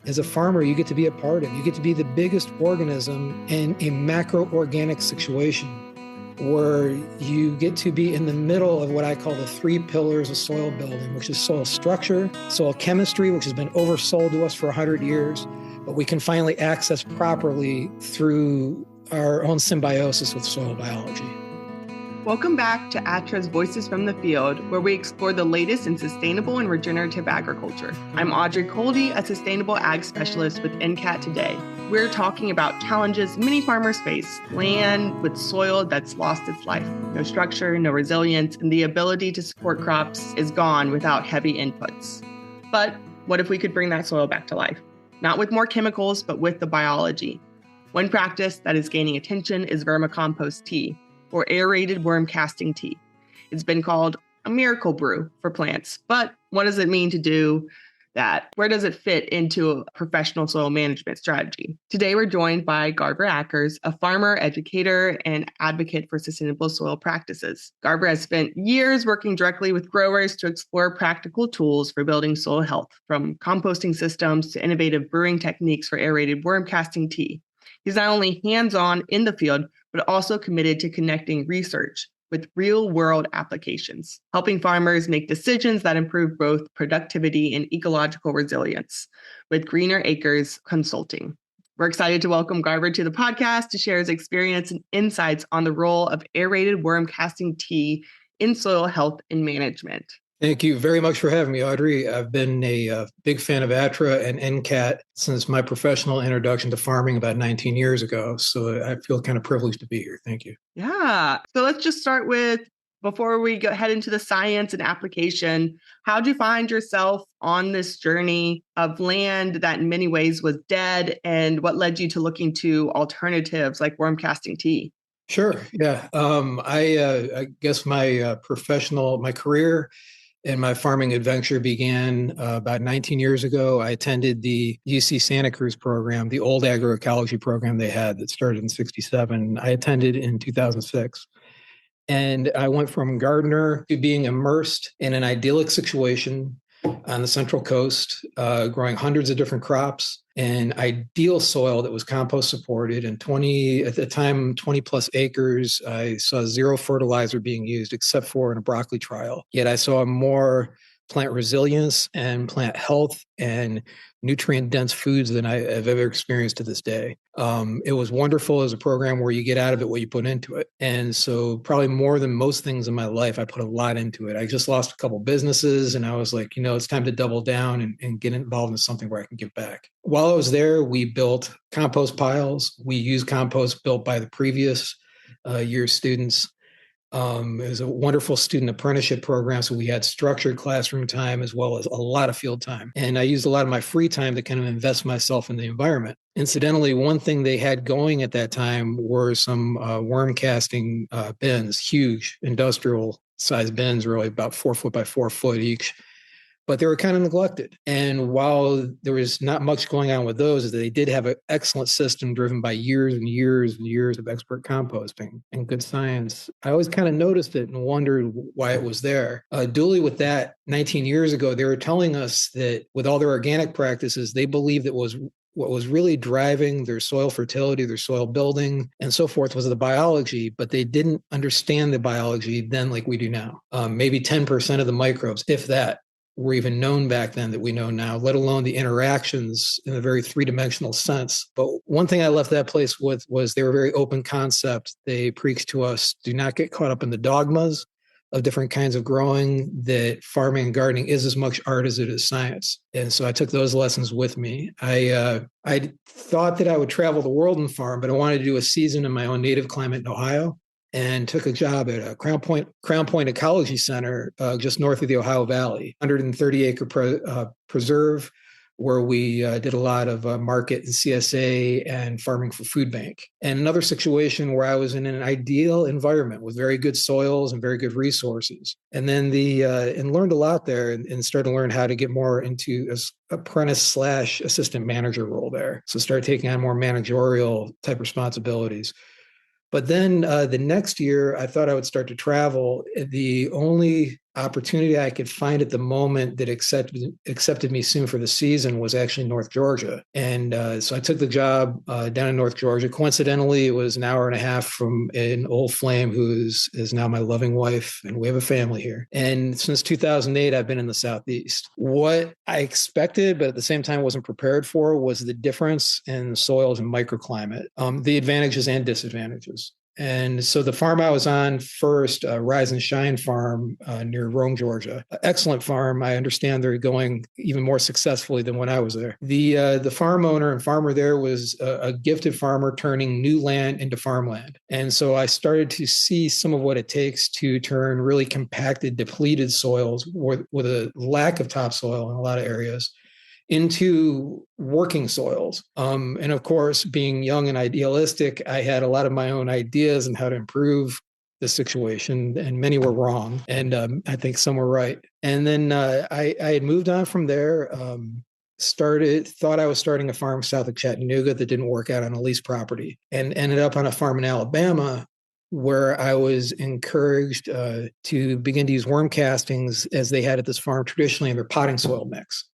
As a farmer, you get to be a part of. You get to be the biggest organism in a macro-organic situation where you get to be in the middle of what I call the three pillars of soil building, which is soil structure, soil chemistry, which has been oversold to us for 100 years, but we can finally access properly through our own symbiosis with soil biology. Welcome back to ATTRA's Voices from the Field, where we explore the latest in sustainable and regenerative agriculture. I'm Audrey Kolde, a sustainable ag specialist with NCAT Today. We're talking about challenges many farmers face: land with soil that's lost its life, no structure, no resilience, and the ability to support crops is gone without heavy inputs. But what if we could bring that soil back to life? Not with more chemicals, but with the biology. One practice that is gaining attention is vermicompost tea, or aerated worm casting tea. It's been called a miracle brew for plants, but what does it mean to do that? Where does it fit into a professional soil management strategy? Today, we're joined by Garver Akers, a farmer, educator, and advocate for sustainable soil practices. Garver has spent years working directly with growers to explore practical tools for building soil health, from composting systems to innovative brewing techniques for aerated worm casting tea. He's not only hands-on in the field, but also committed to connecting research with real-world applications, helping farmers make decisions that improve both productivity and ecological resilience with Greener Acres Consulting. We're excited to welcome Garver to the podcast to share his experience and insights on the role of aerated worm casting tea in soil health and management. Thank you very much for having me, Audrey. I've been a big fan of ATTRA and NCAT since my professional introduction to farming about 19 years ago. So I feel kind of privileged to be here. Thank you. Yeah. So let's just start with, before we head into the science and application, how'd you find yourself on this journey of land that in many ways was dead, and what led you to looking to alternatives like worm casting tea? Sure. Yeah. I guess my career and my farming adventure began about 19 years ago. I attended the UC Santa Cruz program, the old agroecology program they had that started in 1967. I attended in 2006. And I went from gardener to being immersed in an idyllic situation on the Central Coast, growing hundreds of different crops in ideal soil that was compost supported, and 20 plus acres. I saw zero fertilizer being used except for in a broccoli trial. Yet I saw more plant resilience and plant health and nutrient-dense foods than I have ever experienced to this day. It was wonderful as a program where you get out of it what you put into it. And so probably more than most things in my life, I put a lot into it. I just lost a couple businesses, and I was like, it's time to double down and get involved in something where I can give back. While I was there, we built compost piles. We used compost built by the previous year's students. It was a wonderful student apprenticeship program. So we had structured classroom time as well as a lot of field time. And I used a lot of my free time to kind of invest myself in the environment. Incidentally, one thing they had going at that time were some worm casting bins, huge industrial size bins, really about 4 foot by 4 foot each. But they were kind of neglected. And while there was not much going on with those, they did have an excellent system driven by years and years and years of expert composting and good science. I always kind of noticed it and wondered why it was there. Duly with that, 19 years ago, they were telling us that with all their organic practices, they believed it was what was really driving their soil fertility, their soil building, and so forth was the biology, but they didn't understand the biology then like we do now. Maybe 10% of the microbes, if that, were even known back then that we know now, let alone the interactions in a very three-dimensional sense. But one thing I left that place with was they were very open concept. They preached to us, do not get caught up in the dogmas of different kinds of growing, that farming and gardening is as much art as it is science. And so I took those lessons with me. I thought that I would travel the world and farm, but I wanted to do a season in my own native climate in Ohio, and took a job at a Crown Point Ecology Center just north of the Ohio Valley, 130-acre preserve, where we did a lot of market and CSA and farming for food bank. And another situation where I was in an ideal environment with very good soils and very good resources. And then and learned a lot there and started to learn how to get more into apprentice/assistant manager role there. So started taking on more managerial type responsibilities. But then the next year, I thought I would start to travel. The only opportunity I could find at the moment that accepted me soon for the season was actually North Georgia. And so I took the job down in North Georgia. Coincidentally, it was an hour and a half from an old flame who is now my loving wife, and we have a family here. And since 2008, I've been in the Southeast. What I expected, but at the same time wasn't prepared for, was the difference in soils and microclimate, the advantages and disadvantages. And so the farm I was on first, Rise and Shine Farm near Rome, Georgia, excellent farm. I understand they're going even more successfully than when I was there. The farm owner and farmer there was a gifted farmer turning new land into farmland. And so I started to see some of what it takes to turn really compacted, depleted soils with a lack of topsoil in a lot of areas into working soils. And of course, being young and idealistic, I had a lot of my own ideas on how to improve the situation, and many were wrong. And I think some were right. And then I had moved on from there, thought I was starting a farm south of Chattanooga that didn't work out on a leased property, and ended up on a farm in Alabama where I was encouraged to begin to use worm castings as they had at this farm traditionally in their potting soil mix.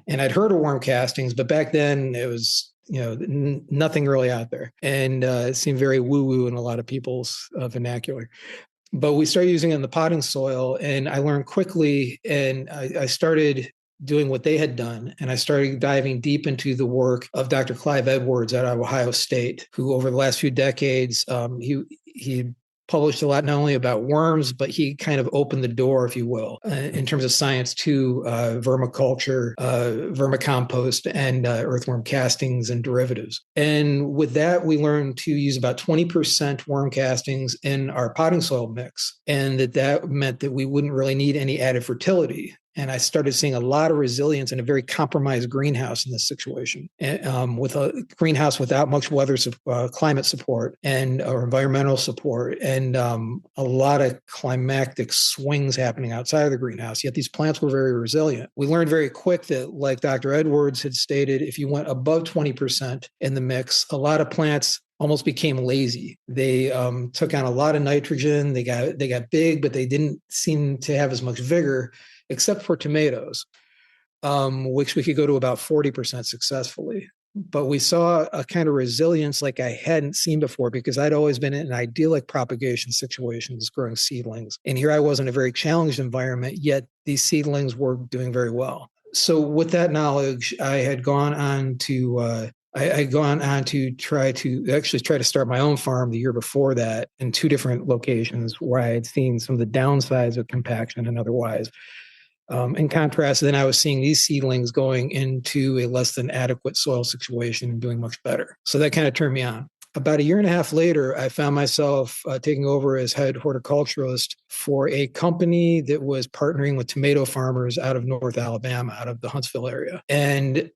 And I'd heard of worm castings, but back then it was, nothing really out there. And it seemed very woo-woo in a lot of people's vernacular. But we started using it in the potting soil, and I learned quickly, and I started doing what they had done. And I started diving deep into the work of Dr. Clive Edwards out of Ohio State, who over the last few decades, he published a lot, not only about worms, but he kind of opened the door, if you will, in terms of science to vermiculture, vermicompost, and earthworm castings and derivatives. And with that, we learned to use about 20% worm castings in our potting soil mix. And that meant that we wouldn't really need any added fertility. And I started seeing a lot of resilience in a very compromised greenhouse in this situation, with a greenhouse without much climate support or environmental support, and a lot of climactic swings happening outside of the greenhouse. Yet these plants were very resilient. We learned very quick that, like Dr. Edwards had stated, if you went above 20% in the mix, a lot of plants almost became lazy. They took on a lot of nitrogen. They got big, but they didn't seem to have as much vigor, except for tomatoes, which we could go to about 40% successfully. But we saw a kind of resilience like I hadn't seen before, because I'd always been in idyllic propagation situations growing seedlings. And here I was in a very challenged environment, yet these seedlings were doing very well. So with that knowledge, I had gone on to try to start my own farm the year before that in two different locations where I had seen some of the downsides of compaction and otherwise. In contrast, then I was seeing these seedlings going into a less than adequate soil situation and doing much better. So that kind of turned me on. About a year and a half later, I found myself taking over as head horticulturist for a company that was partnering with tomato farmers out of North Alabama, out of the Huntsville area. And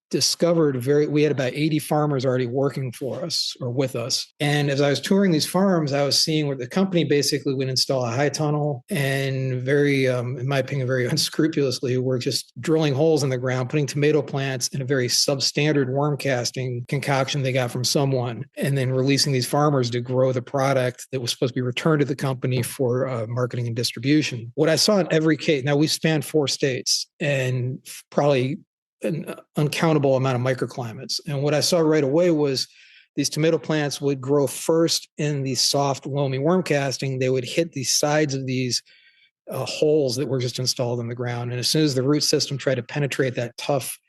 discovered we had about 80 farmers already working for us or with us. And as I was touring these farms, I was seeing where the company basically would install a high tunnel and very, in my opinion, very unscrupulously, were just drilling holes in the ground, putting tomato plants in a very substandard worm casting concoction they got from someone, and then releasing these farmers to grow the product that was supposed to be returned to the company for marketing and distribution. What I saw in every case, now we spanned 4 states and probably an uncountable amount of microclimates. And what I saw right away was these tomato plants would grow first in the soft, loamy worm casting. They would hit the sides of these holes that were just installed in the ground. And as soon as the root system tried to penetrate that tough,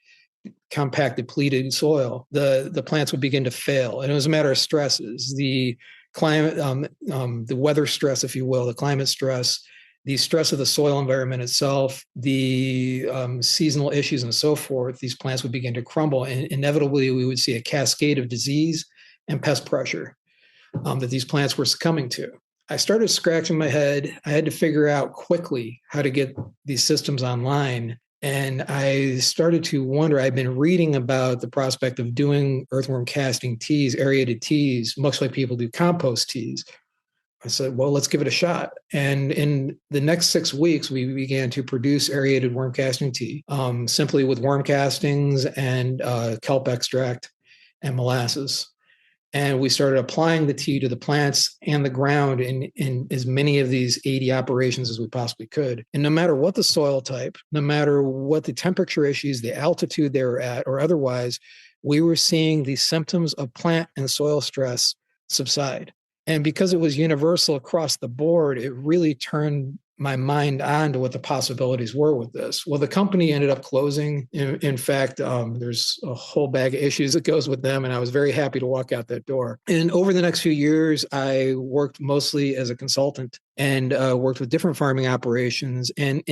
compact, depleted soil, the plants would begin to fail. And it was a matter of stresses. The climate, the weather stress, if you will, the climate stress, the stress of the soil environment itself, the seasonal issues and so forth, these plants would begin to crumble. And inevitably, we would see a cascade of disease and pest pressure that these plants were succumbing to. I started scratching my head. I had to figure out quickly how to get these systems online. And I started to wonder, I'd been reading about the prospect of doing earthworm casting teas, aerated teas, much like people do compost teas. I said, well, let's give it a shot. And in the next 6 weeks, we began to produce aerated worm casting tea, simply with worm castings and kelp extract and molasses. And we started applying the tea to the plants and the ground in as many of these 80 operations as we possibly could. And no matter what the soil type, no matter what the temperature issues, the altitude they were at, or otherwise, we were seeing the symptoms of plant and soil stress subside. And because it was universal across the board, it really turned my mind on to what the possibilities were with this. Well, the company ended up closing. In fact, there's a whole bag of issues that goes with them, and I was very happy to walk out that door. And over the next few years, I worked mostly as a consultant and worked with different farming operations. And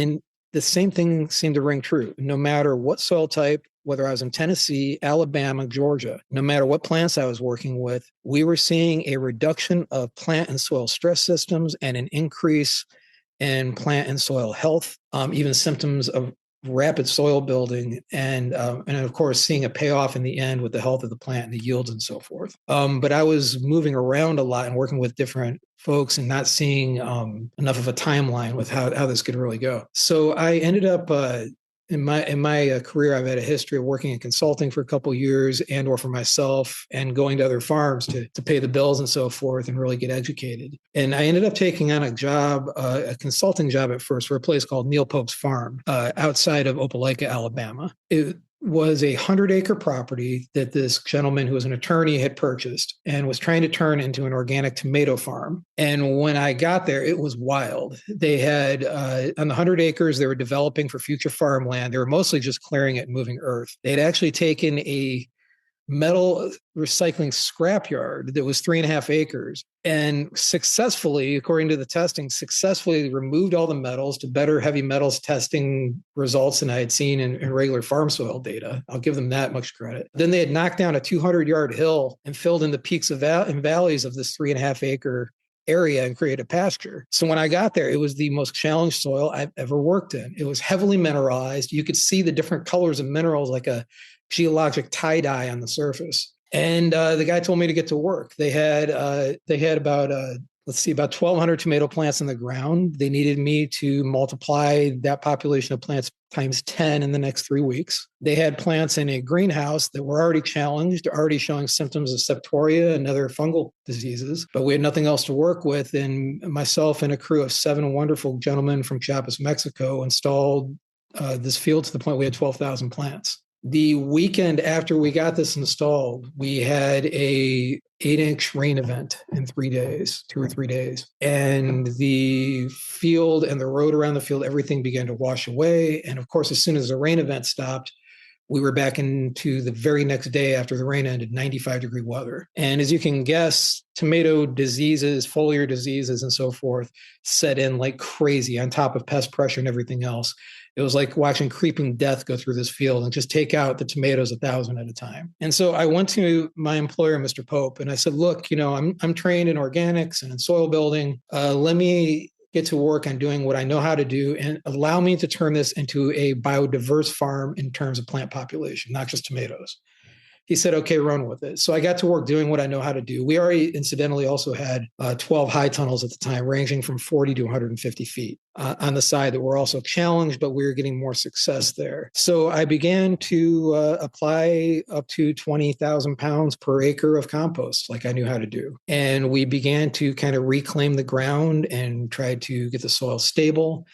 the same thing seemed to ring true. No matter what soil type, whether I was in Tennessee, Alabama, Georgia, no matter what plants I was working with, we were seeing a reduction of plant and soil stress systems and an increase and plant and soil health, even symptoms of rapid soil building, and of course seeing a payoff in the end with the health of the plant and the yields and so forth. But I was moving around a lot and working with different folks and not seeing enough of a timeline with how this could really go. So I ended up in my career, I've had a history of working in consulting for a couple of years and or for myself and going to other farms to pay the bills and so forth and really get educated. And I ended up taking on a job, a consulting job at first for a place called Neil Pope's Farm outside of Opelika, Alabama. It was a 100-acre property that this gentleman who was an attorney had purchased and was trying to turn into an organic tomato farm. And when I got there, it was wild. They had, on the 100 acres, they were developing for future farmland. They were mostly just clearing it and moving earth. They had actually taken a metal recycling scrapyard that was 3.5 acres and successfully, according to the testing, successfully removed all the metals to better heavy metals testing results than I had seen in regular farm soil data. I'll give them that much credit. Then they had knocked down a 200-yard hill and filled in the peaks and valleys of this 3.5 acre area and create a pasture. So when I got there, it was the most challenged soil I've ever worked in. It was heavily mineralized. You could see the different colors of minerals like a geologic tie-dye on the surface. And the guy told me to get to work. They had about 1,200 tomato plants in the ground. They needed me to multiply that population of plants times 10 in the next 3 weeks. They had plants in a greenhouse that were already challenged, already showing symptoms of septoria and other fungal diseases, but we had nothing else to work with. And myself and a crew of 7 wonderful gentlemen from Chiapas, Mexico, installed this field to the point we had 12,000 plants. The weekend after we got this installed, we had a 8-inch rain event in 3 days, 2 or 3 days. And the field and the road around the field, everything began to wash away. And of course, as soon as the rain event stopped, we were back into the very next day after the rain ended, 95-degree weather. And as you can guess, tomato diseases, foliar diseases, and so forth set in like crazy on top of pest pressure and everything else. It was like watching creeping death go through this field and just take out the tomatoes 1,000 at a time. And so I went to my employer, Mr. Pope, and I said, look, I'm trained in organics and in soil building. Let me get to work on doing what I know how to do and allow me to turn this into a biodiverse farm in terms of plant population, not just tomatoes. He said, okay, run with it. So I got to work doing what I know how to do. We already incidentally also had 12 high tunnels at the time, ranging from 40 to 150 feet on the side that were also challenged, but we were getting more success there. So I began to apply up to 20,000 pounds per acre of compost like I knew how to do. And we began to kind of reclaim the ground and try to get the soil stable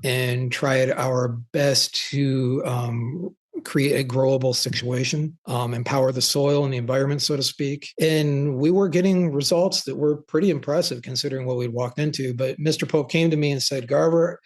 and tried our best to create a growable situation, empower the soil and the environment, so to speak. And we were getting results that were pretty impressive considering what we'd walked into. But Mr. Pope came to me and said, Garver,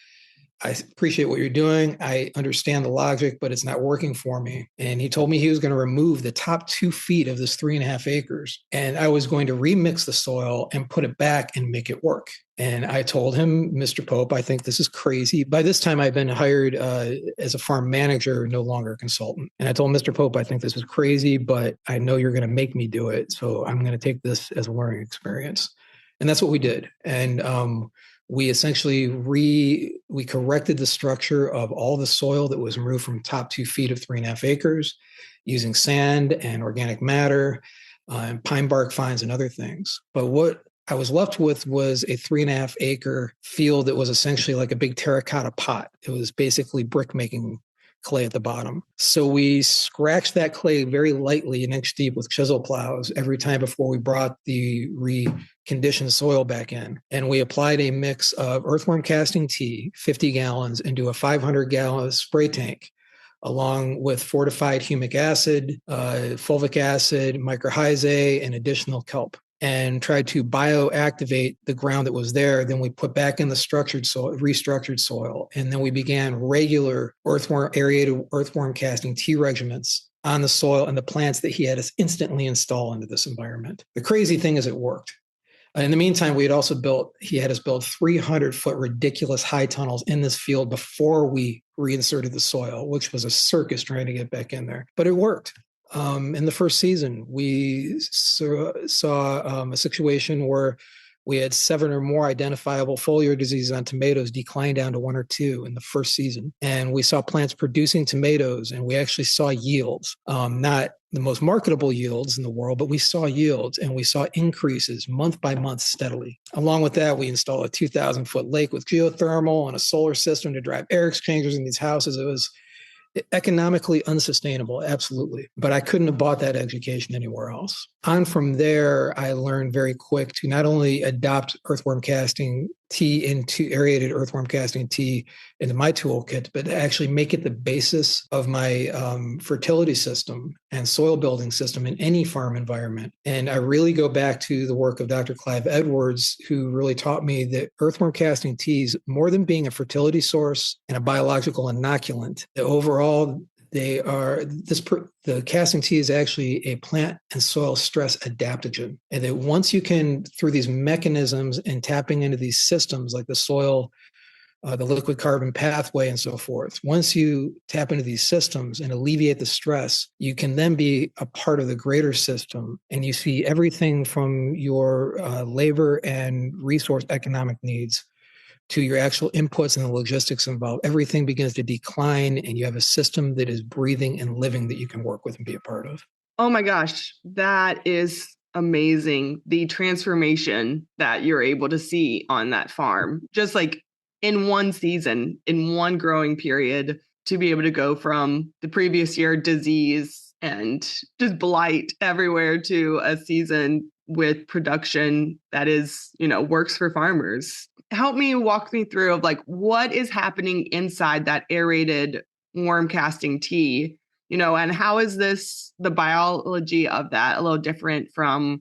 I appreciate what you're doing. I understand the logic, but it's not working for me. And he told me he was going to remove the top 2 feet of this 3.5 acres. And I was going to remix the soil and put it back and make it work. And I told him, Mr. Pope, I think this is crazy. By this time, I'd been hired as a farm manager, no longer a consultant. And I told Mr. Pope, I think this is crazy, but I know you're going to make me do it. So I'm going to take this as a learning experience. And that's what we did. And we essentially we corrected the structure of all the soil that was removed from top 2 feet of 3.5 acres using sand and organic matter and pine bark fines and other things. But what I was left with was a 3.5 acre field that was essentially like a big terracotta pot. It was basically brick making clay at the bottom. So we scratched that clay very lightly, an inch deep, with chisel plows every time before we brought the reconditioned soil back in. And we applied a mix of earthworm casting tea, 50 gallons, into a 500-gallon spray tank, along with fortified humic acid, fulvic acid, mycorrhizae, and additional kelp, and tried to bioactivate the ground that was there. Then we put back in the restructured soil. And then we began regular aerated earthworm casting tea regimens on the soil and the plants that he had us instantly install into this environment. The crazy thing is it worked. In the meantime, he had us build 300-foot ridiculous high tunnels in this field before we reinserted the soil, which was a circus trying to get back in there. But it worked. In the first season, we saw a situation where we had 7 or more identifiable foliar diseases on tomatoes decline down to 1 or 2 in the first season. And we saw plants producing tomatoes, and we actually saw yields, not the most marketable yields in the world, but we saw yields, and we saw increases month by month steadily. Along with that, we installed a 2,000-foot lake with geothermal and a solar system to drive air exchangers in these houses. It was economically unsustainable, absolutely. But I couldn't have bought that education anywhere else. On from there, I learned very quick to not only adopt earthworm casting tea into aerated earthworm casting tea into my toolkit, but actually make it the basis of my fertility system and soil building system in any farm environment. And I really go back to the work of Dr. Clive Edwards, who really taught me that earthworm casting teas, more than being a fertility source and a biological inoculant, that overall the casting tea is actually a plant and soil stress adaptogen. And that once you can, through these mechanisms and tapping into these systems like the soil, the liquid carbon pathway and so forth, once you tap into these systems and alleviate the stress, you can then be a part of the greater system. And you see everything from your labor and resource economic needs to your actual inputs and the logistics involved. Everything begins to decline, and you have a system that is breathing and living that you can work with and be a part of. Oh my gosh, that is amazing. The transformation that you're able to see on that farm, just like in one season, in one growing period, to be able to go from the previous year disease and just blight everywhere to a season with production that is, works for farmers. Help me walk me through of like what is happening inside that aerated worm casting tea, and how is the biology of that a little different from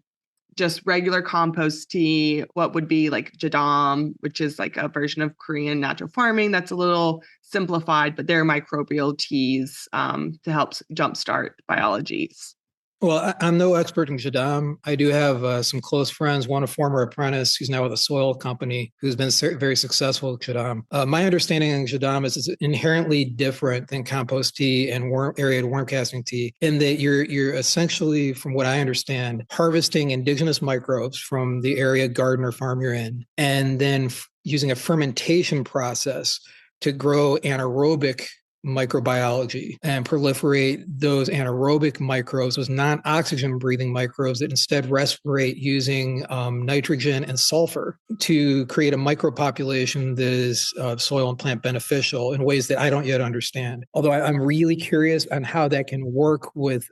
just regular compost tea? What would be like jadam, which is like a version of Korean natural farming that's a little simplified, but they're microbial teas to help jumpstart biologies. Well, I'm no expert in jadam. I do have some close friends, one a former apprentice who's now with a soil company who's been very successful with jadam. My understanding of jadam is it's inherently different than compost tea and aerated worm casting tea in that you're essentially, from what I understand, harvesting indigenous microbes from the area garden or farm you're in, and then using a fermentation process to grow anaerobic microbiology and proliferate those anaerobic microbes, those non-oxygen breathing microbes that instead respirate using nitrogen and sulfur to create a micropopulation that is soil and plant beneficial in ways that I don't yet understand. Although I'm really curious on how that can work with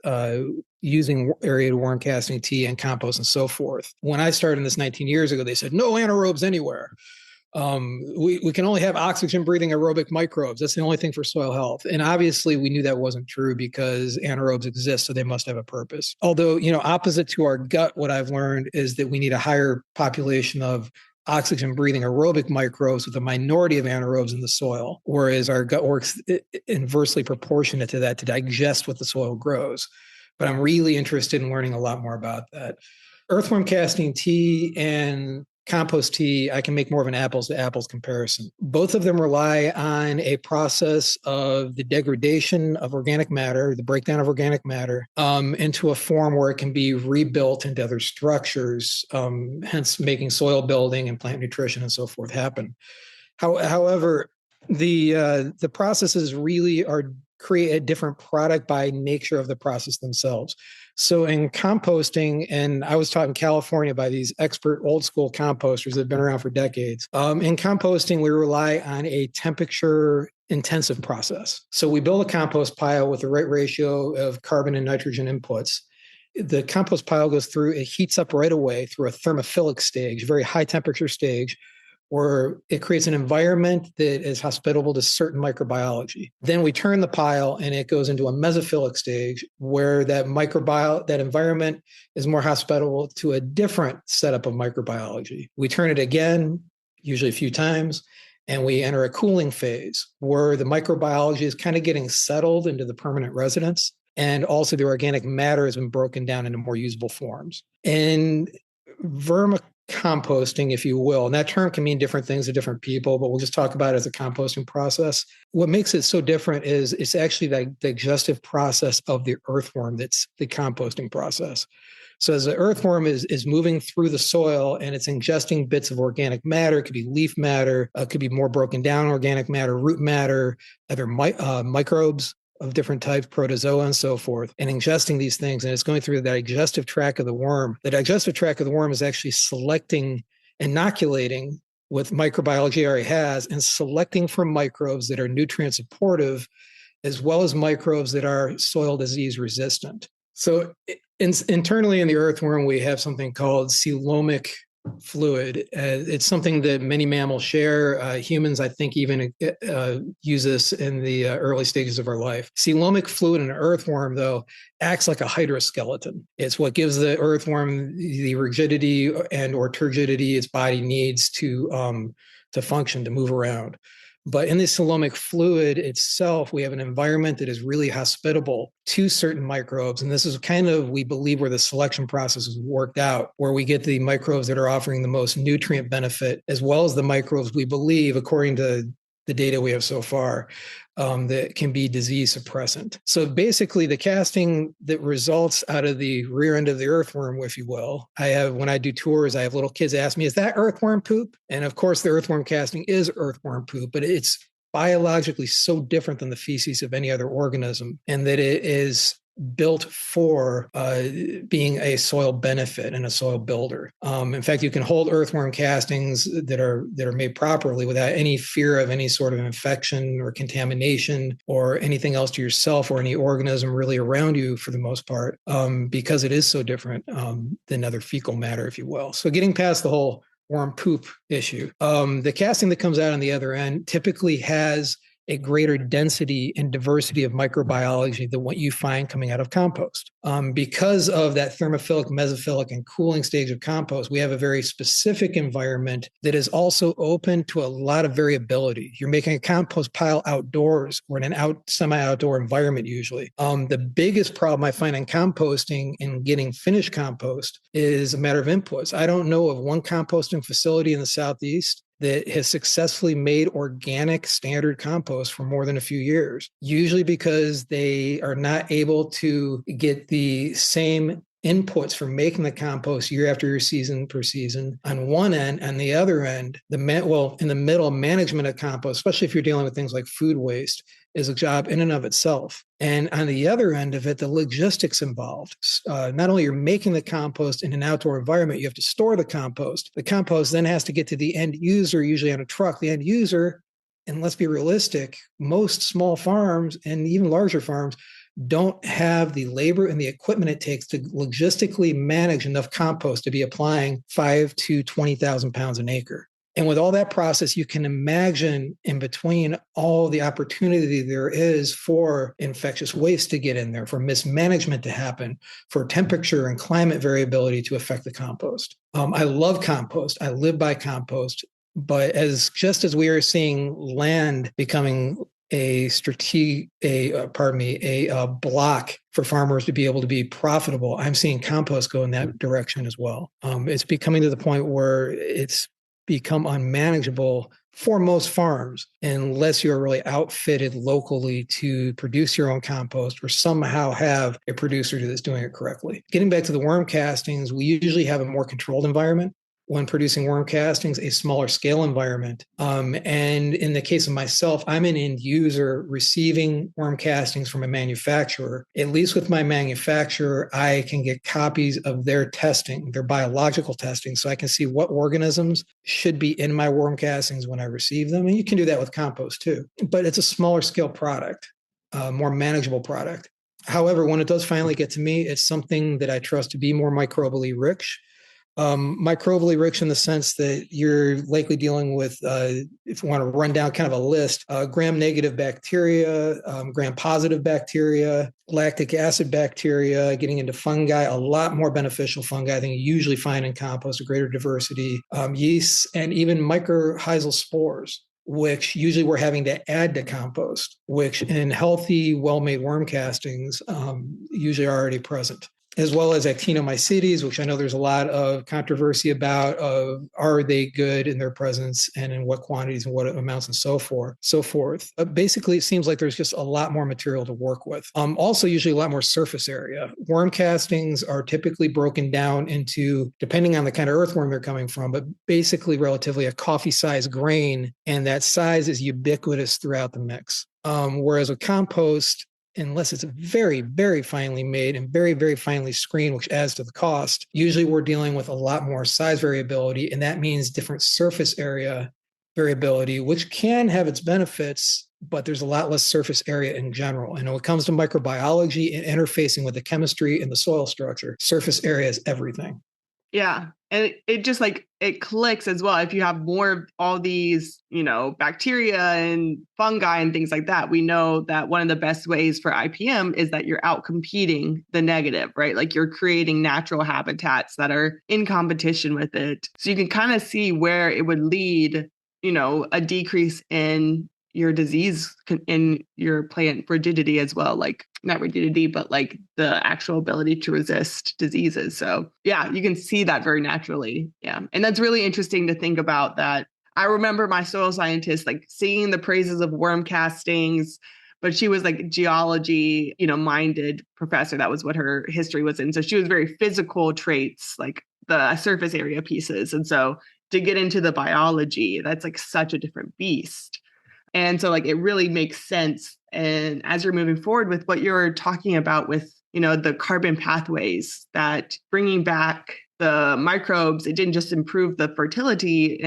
using aerated worm casting tea and compost and so forth. When I started in this 19 years ago, they said, no anaerobes anywhere. We can only have oxygen breathing aerobic microbes. That's the only thing for soil health. And obviously we knew that wasn't true because anaerobes exist, so they must have a purpose. Although, opposite to our gut, what I've learned is that we need a higher population of oxygen breathing aerobic microbes with a minority of anaerobes in the soil, whereas our gut works inversely proportionate to that to digest what the soil grows. But I'm really interested in learning a lot more about that. Earthworm casting tea and compost tea, I can make more of an apples to apples comparison. Both of them rely on a process of the degradation of organic matter, the breakdown of organic matter, into a form where it can be rebuilt into other structures, hence making soil building and plant nutrition and so forth happen. However, the processes really create a different product by nature of the process themselves. So in composting, and I was taught in California by these expert old school composters that have been around for decades. In composting, we rely on a temperature intensive process. So we build a compost pile with the right ratio of carbon and nitrogen inputs. The compost pile goes through, it heats up right away through a thermophilic stage, very high temperature stage, where it creates an environment that is hospitable to certain microbiology. Then we turn the pile and it goes into a mesophilic stage where that environment is more hospitable to a different setup of microbiology. We turn it again, usually a few times, and we enter a cooling phase where the microbiology is kind of getting settled into the permanent residence. And also the organic matter has been broken down into more usable forms. And vermicomposting, if you will, and that term can mean different things to different people, but we'll just talk about it as a composting process. What makes it so different is it's actually the digestive process of the earthworm that's the composting process. So as the earthworm is moving through the soil and it's ingesting bits of organic matter, it could be leaf matter, it could be more broken down organic matter, root matter, other microbes of different types, protozoa and so forth, and ingesting these things. And it's going through the digestive tract of the worm. The digestive tract of the worm is actually inoculating with microbiology it already has, and selecting for microbes that are nutrient supportive, as well as microbes that are soil disease resistant. So internally in the earthworm, we have something called coelomic fluid. It's something that many mammals share. Humans, I think, even use this in the early stages of our life. Coelomic fluid in an earthworm, though, acts like a hydroskeleton. It's what gives the earthworm the rigidity and or turgidity its body needs to function, to move around. But in this coelomic fluid itself, we have an environment that is really hospitable to certain microbes. And this is kind of, we believe, where the selection process is worked out, where we get the microbes that are offering the most nutrient benefit, as well as the microbes we believe, according to the data we have so far, that can be disease suppressant. So basically the casting that results out of the rear end of the earthworm, if you will, when I do tours, I have little kids ask me, is that earthworm poop? And of course the earthworm casting is earthworm poop, but it's biologically so different than the feces of any other organism, and that it is built for being a soil benefit and a soil builder. In fact, you can hold earthworm castings that are made properly without any fear of any sort of infection or contamination or anything else to yourself or any organism really around you, for the most part, because it is so different than other fecal matter, if you will. So getting past the whole worm poop issue, the casting that comes out on the other end typically has a greater density and diversity of microbiology than what you find coming out of compost. Because of that thermophilic, mesophilic, and cooling stage of compost, we have a very specific environment that is also open to a lot of variability. You're making a compost pile outdoors or in an semi-outdoor environment usually. The biggest problem I find in composting and getting finished compost is a matter of inputs. I don't know of one composting facility in the Southeast that has successfully made organic standard compost for more than a few years, usually because they are not able to get the same inputs for making the compost year after year, season per season on one end. On the other end, in the middle, management of compost, especially if you're dealing with things like food waste, is a job in and of itself. And on the other end of it, the logistics involved. Not only you're making the compost in an outdoor environment, you have to store the compost. The compost then has to get to the end user, usually on a truck. The end user, and let's be realistic, most small farms and even larger farms don't have the labor and the equipment it takes to logistically manage enough compost to be applying 5,000 to 20,000 pounds an acre. And with all that process, you can imagine in between all the opportunity there is for infectious waste to get in there, for mismanagement to happen, for temperature and climate variability to affect the compost. I love compost. I live by compost. But just as we are seeing land becoming a block for farmers to be able to be profitable, I'm seeing compost go in that direction as well. It's becoming to the point where it's become unmanageable for most farms unless you're really outfitted locally to produce your own compost or somehow have a producer that's doing it correctly. Getting back to the worm castings, we usually have a more controlled environment. when producing worm castings, a smaller scale environment. And in the case of myself, I'm an end user receiving worm castings from a manufacturer. At least with my manufacturer, I can get copies of their testing, their biological testing, so I can see what organisms should be in my worm castings when I receive them. And you can do that with compost too, but it's a smaller scale product, more manageable product. However, when it does finally get to me, it's something that I trust to be more microbially rich. Microbially rich in the sense that you're likely dealing with, if you want to run down kind of a list, gram-negative bacteria, gram-positive bacteria, lactic acid bacteria, getting into fungi, a lot more beneficial fungi than you usually find in compost, a greater diversity, yeasts, and even mycorrhizal spores, which usually we're having to add to compost, which in healthy, well-made worm castings usually are already present, as well as actinomycetes, which I know there's a lot of controversy about, are they good in their presence and in what quantities and what amounts and so forth. Basically, it seems like there's just a lot more material to work with. Also, usually a lot more surface area. Worm castings are typically broken down into, depending on the kind of earthworm they're coming from, but basically relatively a coffee-sized grain, and that size is ubiquitous throughout the mix. Whereas with compost, unless it's very, very finely made and very, very finely screened, which adds to the cost, usually we're dealing with a lot more size variability, and that means different surface area variability, which can have its benefits, but there's a lot less surface area in general. And when it comes to microbiology and interfacing with the chemistry and the soil structure, surface area is everything. Yeah. And it just like, it clicks as well. If you have more of all these, bacteria and fungi and things like that, we know that one of the best ways for IPM is that you're out competing the negative, right? Like you're creating natural habitats that are in competition with it. So you can kind of see where it would lead, a decrease in your disease, in your plant rigidity as well, like not rigidity, but like the actual ability to resist diseases. So yeah, you can see that very naturally. Yeah. And that's really interesting to think about that. I remember my soil scientist like singing the praises of worm castings, but she was like geology, minded professor. That was what her history was in. So she was very physical traits, like the surface area pieces. And so to get into the biology, that's like such a different beast. And so like it really makes sense. And as you're moving forward with what you're talking about with, the carbon pathways, that bringing back the microbes, it didn't just improve the fertility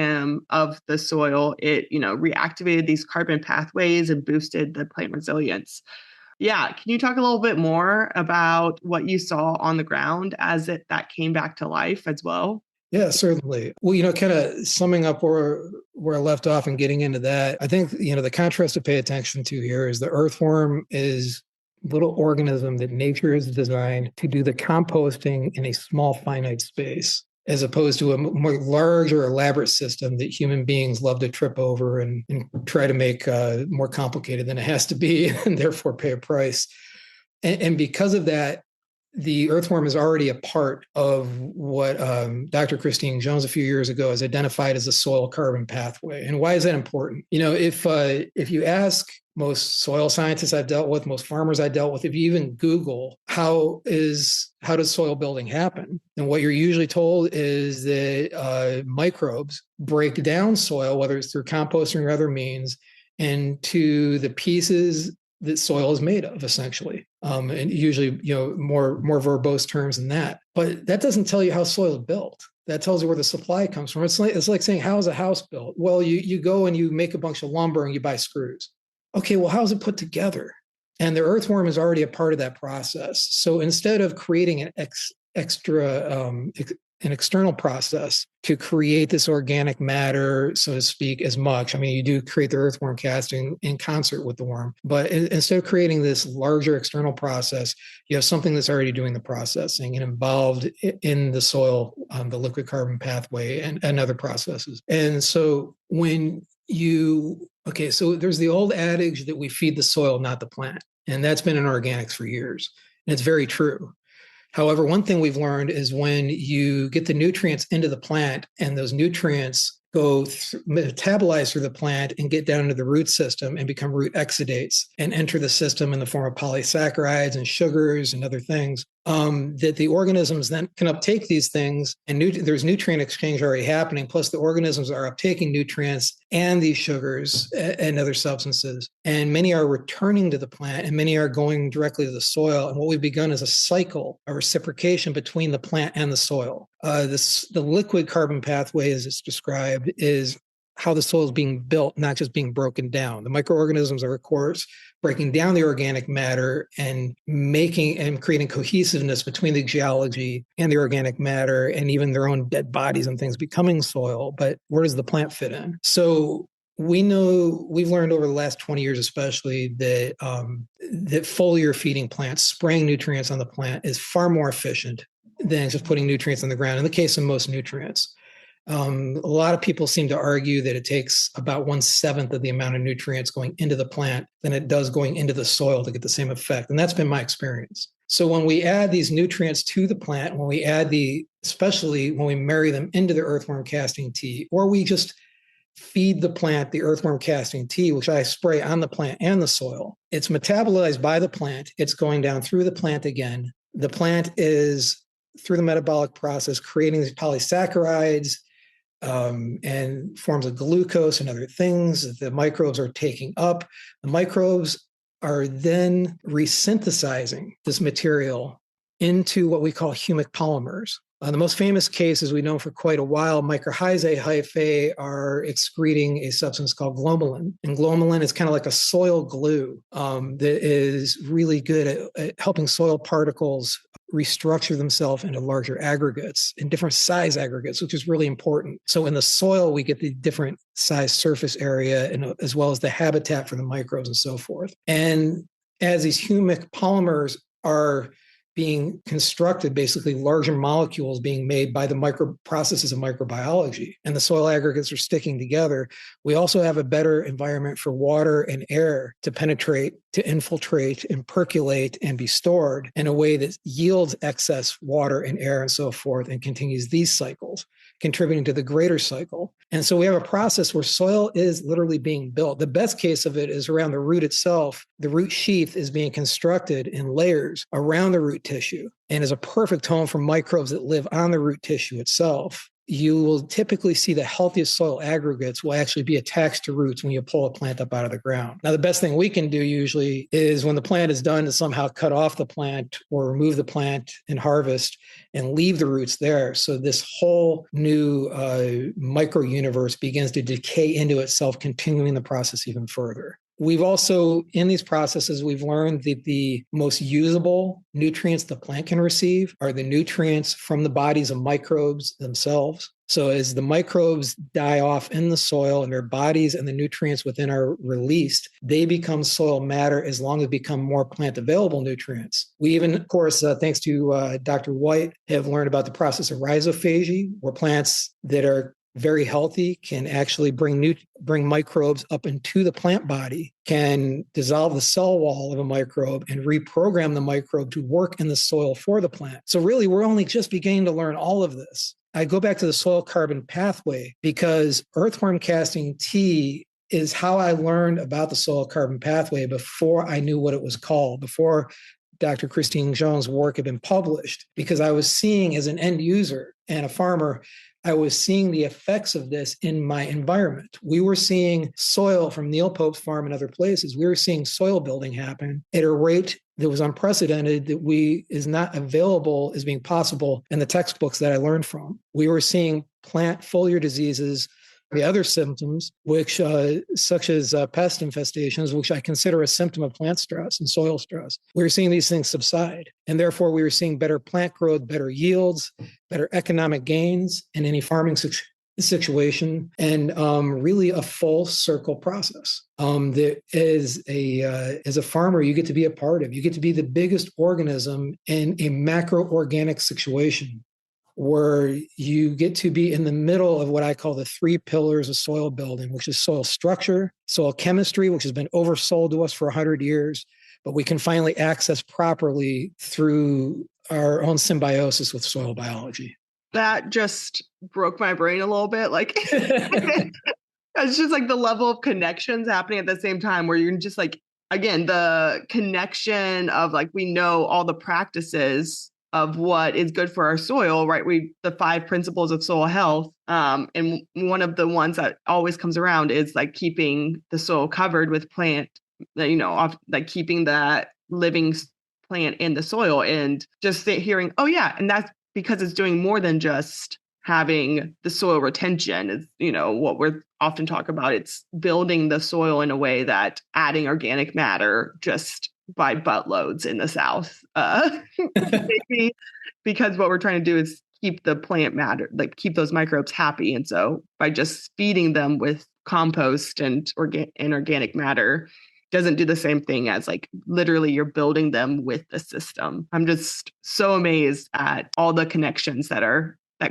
of the soil, it, reactivated these carbon pathways and boosted the plant resilience. Yeah. Can you talk a little bit more about what you saw on the ground as that came back to life as well? Yeah, certainly. Well, kind of summing up where I left off and getting into that, I think, the contrast to pay attention to here is the earthworm is a little organism that nature has designed to do the composting in a small finite space, as opposed to a more large or elaborate system that human beings love to trip over and try to make more complicated than it has to be, and therefore pay a price. And because of that, the earthworm is already a part of what Dr. Christine Jones a few years ago has identified as a soil carbon pathway. And why is that important? If you ask most soil scientists I've dealt with, most farmers I dealt with, if you even Google how does soil building happen, and what you're usually told is that microbes break down soil, whether it's through composting or other means, into the pieces that soil is made of, essentially. And usually, more verbose terms than that. But that doesn't tell you how soil is built. That tells you where the supply comes from. It's like saying, how is a house built? Well, you go and you make a bunch of lumber and you buy screws. Okay, well, how is it put together? And the earthworm is already a part of that process. So instead of creating an external process to create this organic matter, so to speak, as much. I mean, you do create the earthworm casting in concert with the worm, but instead of creating this larger external process, you have something that's already doing the processing and involved in the soil, the liquid carbon pathway and other processes. And so so there's the old adage that we feed the soil, not the plant. And that's been in organics for years. And it's very true. However, one thing we've learned is when you get the nutrients into the plant and those nutrients go metabolize through the plant and get down into the root system and become root exudates and enter the system in the form of polysaccharides and sugars and other things, that the organisms then can uptake these things, and there's nutrient exchange already happening. Plus, the organisms are uptaking nutrients and these sugars and other substances. And many are returning to the plant, and many are going directly to the soil. And what we've begun is a cycle, a reciprocation between the plant and the soil. The liquid carbon pathway, as it's described, is how the soil is being built, not just being broken down. The microorganisms are, of course, breaking down the organic matter and creating cohesiveness between the geology and the organic matter, and even their own dead bodies and things becoming soil. But where does the plant fit in? So we've learned over the last 20 years, especially, that foliar feeding plants, spraying nutrients on the plant, is far more efficient than just putting nutrients on the ground in the case of most nutrients. A lot of people seem to argue that it takes about 1/7 of the amount of nutrients going into the plant than it does going into the soil to get the same effect. And that's been my experience. So when we add these nutrients to the plant, especially when we marry them into the earthworm casting tea, or we just feed the plant the earthworm casting tea, which I spray on the plant and the soil, it's metabolized by the plant. It's going down through the plant again. The plant is, through the metabolic process, creating these polysaccharides, and forms of glucose and other things that the microbes are taking up. The microbes are then resynthesizing this material into what we call humic polymers. The most famous case, as we know for quite a while, mycorrhizae hyphae are excreting a substance called glomalin. And glomalin is kind of like a soil glue that is really good at helping soil particles restructure themselves into larger aggregates, in different size aggregates, which is really important. So in the soil, we get the different size surface area, and as well as the habitat for the microbes and so forth. And as these humic polymers are being constructed, basically larger molecules being made by the processes of microbiology, and the soil aggregates are sticking together, we also have a better environment for water and air to penetrate, to infiltrate and percolate and be stored in a way that yields excess water and air and so forth, and continues these cycles, contributing to the greater cycle. And so we have a process where soil is literally being built. The best case of it is around the root itself. The root sheath is being constructed in layers around the root tissue, and is a perfect home for microbes that live on the root tissue itself. You will typically see the healthiest soil aggregates will actually be attached to roots when you pull a plant up out of the ground. Now, the best thing we can do usually is, when the plant is done, to somehow cut off the plant or remove the plant and harvest and leave the roots there. So this whole new micro universe begins to decay into itself, continuing the process even further. We've also, in these processes, we've learned that the most usable nutrients the plant can receive are the nutrients from the bodies of microbes themselves. So as the microbes die off in the soil and their bodies and the nutrients within are released, they become soil matter as long as they become more plant available nutrients. We even, of course, thanks to Dr. White, have learned about the process of rhizophagy, where plants that are very healthy can actually bring microbes up into the plant body, can dissolve the cell wall of a microbe and reprogram the microbe to work in the soil for the plant. So really, we're only just beginning to learn all of this. I go back to the soil carbon pathway because earthworm casting tea is how I learned about the soil carbon pathway before I knew what it was called, before Dr. Christine Jones' work had been published, because I was seeing, as an end user and a farmer, I was seeing the effects of this in my environment. We were seeing soil from Neil Pope's farm and other places. We were seeing soil building happen at a rate that was unprecedented, that is not available as being possible in the textbooks that I learned from. We were seeing plant foliar diseases, the other symptoms, which such as pest infestations, which I consider a symptom of plant stress and soil stress. We were seeing these things subside, and therefore we were seeing better plant growth, better yields, better economic gains in any farming situation, and really a full circle process that as a farmer you get to be a part of. You get to be the biggest organism in a macro organic situation, where you get to be in the middle of what I call the 3 pillars of soil building, which is soil structure, soil chemistry, which has been oversold to us for 100 years, but we can finally access properly through our own symbiosis with soil biology. That just broke my brain a little bit. Like, it's just like the level of connections happening at the same time, where you're just like, again, the connection of like, we know all the practices of what is good for our soil, right? The 5 principles of soil health. And one of the ones that always comes around is like keeping the soil covered with plant, like keeping that living plant in the soil, and just hearing, oh yeah, and that's because it's doing more than just having the soil retention. Is what we're often talk about. It's building the soil in a way that adding organic matter just by buttloads in the South. Maybe because what we're trying to do is keep the plant matter, like keep those microbes happy. And so by just feeding them with compost and organic matter doesn't do the same thing as like literally you're building them with the system. I'm just so amazed at all the connections that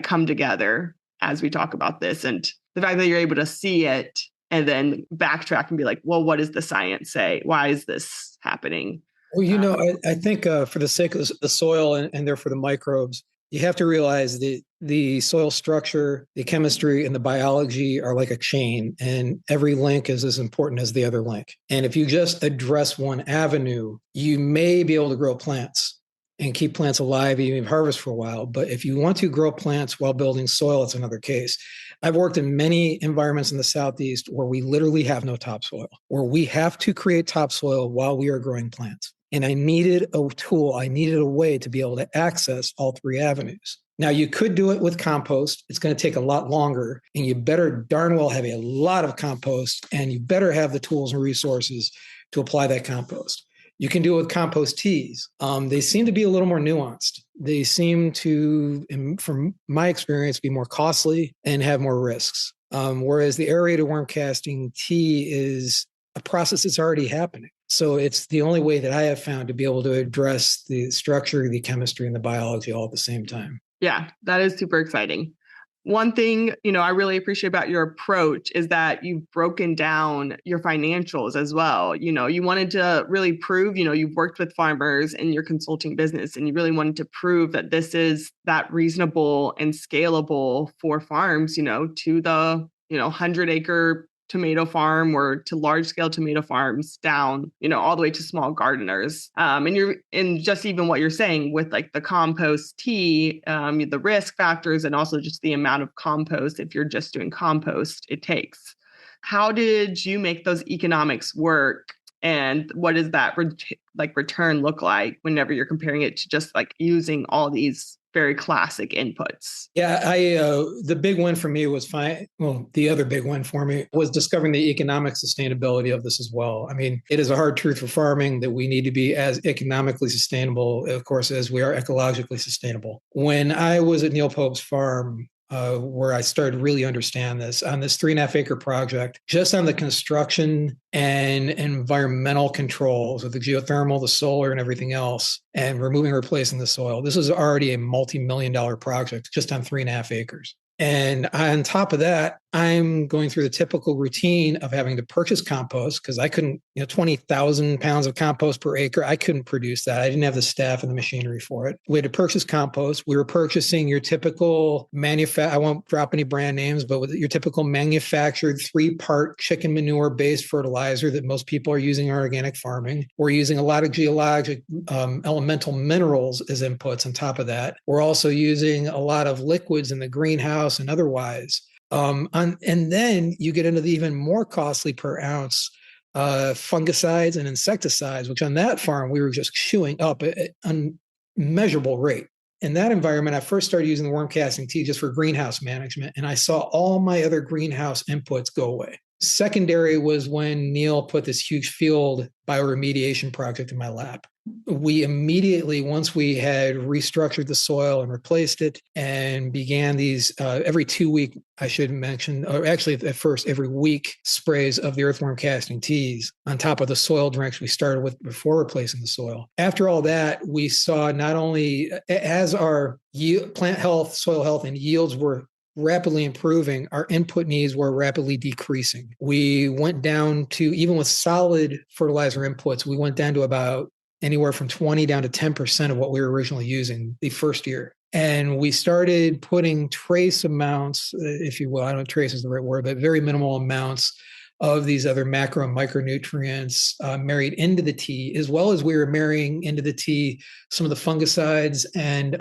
come together as we talk about this, and the fact that you're able to see it and then backtrack and be like, well, what does the science say? Why is this happening? Well, I think for the sake of the soil and therefore the microbes, you have to realize that the soil structure, the chemistry, and the biology are like a chain, and every link is as important as the other link. And if you just address one avenue, you may be able to grow plants and keep plants alive, even harvest for a while. But if you want to grow plants while building soil, it's another case. I've worked in many environments in the Southeast where we literally have no topsoil, where we have to create topsoil while we are growing plants. And I needed a tool, I needed a way to be able to access all 3 avenues. Now, you could do it with compost. It's going to take a lot longer, and you better darn well have a lot of compost, and you better have the tools and resources to apply that compost. You can do it with compost teas. They seem to be a little more nuanced. They seem to, from my experience, be more costly and have more risks. Whereas the aerated worm casting tea is a process that's already happening. So it's the only way that I have found to be able to address the structure, the chemistry, and the biology all at the same time. Yeah, that is super exciting. One thing, I really appreciate about your approach is that you've broken down your financials as well. You wanted to really prove, you've worked with farmers in your consulting business, and you really wanted to prove that this is that reasonable and scalable for farms, to the, 100-acre tomato farm or to large scale tomato farms down, all the way to small gardeners. And just even what you're saying with like the compost tea, the risk factors, and also just the amount of compost, if you're just doing compost, it takes. How did you make those economics work? And what does that return look like whenever you're comparing it to just like using all these very classic inputs? Yeah, the big one for me was the other big one for me was discovering the economic sustainability of this as well. I mean, it is a hard truth for farming that we need to be as economically sustainable, of course, as we are ecologically sustainable. When I was at Neil Pope's farm, where I started to really understand this on this 3.5-acre project, just on the construction and environmental controls of the geothermal, the solar, and everything else, and removing and replacing the soil. This is already a multi-million-dollar project just on 3.5 acres. And on top of that, I'm going through the typical routine of having to purchase compost because I couldn't, 20,000 pounds of compost per acre. I couldn't produce that. I didn't have the staff and the machinery for it. We had to purchase compost. We were purchasing your typical I won't drop any brand names, but with your typical manufactured 3-part chicken manure based fertilizer that most people are using in organic farming. We're using a lot of geologic elemental minerals as inputs on top of that. We're also using a lot of liquids in the greenhouse and otherwise. And then you get into the even more costly per ounce fungicides and insecticides, which on that farm, we were just chewing up at an unmeasurable rate. In that environment, I first started using the worm casting tea just for greenhouse management, and I saw all my other greenhouse inputs go away. Secondary was when Neil put this huge field bioremediation project in my lap. We immediately, once we had restructured the soil and replaced it and began these every 2-week, I should mention, or actually at first every week sprays of the earthworm casting teas on top of the soil drench we started with before replacing the soil. After all that, we saw not only as our plant health, soil health, and yields were rapidly improving, our input needs were rapidly decreasing. We went down to, even with solid fertilizer inputs, we went down to about anywhere from 20 down to 10% of what we were originally using the first year. And we started putting trace amounts, if you will, I don't know if trace is the right word, but very minimal amounts of these other macro and micronutrients married into the tea, as well as we were marrying into the tea some of the fungicides and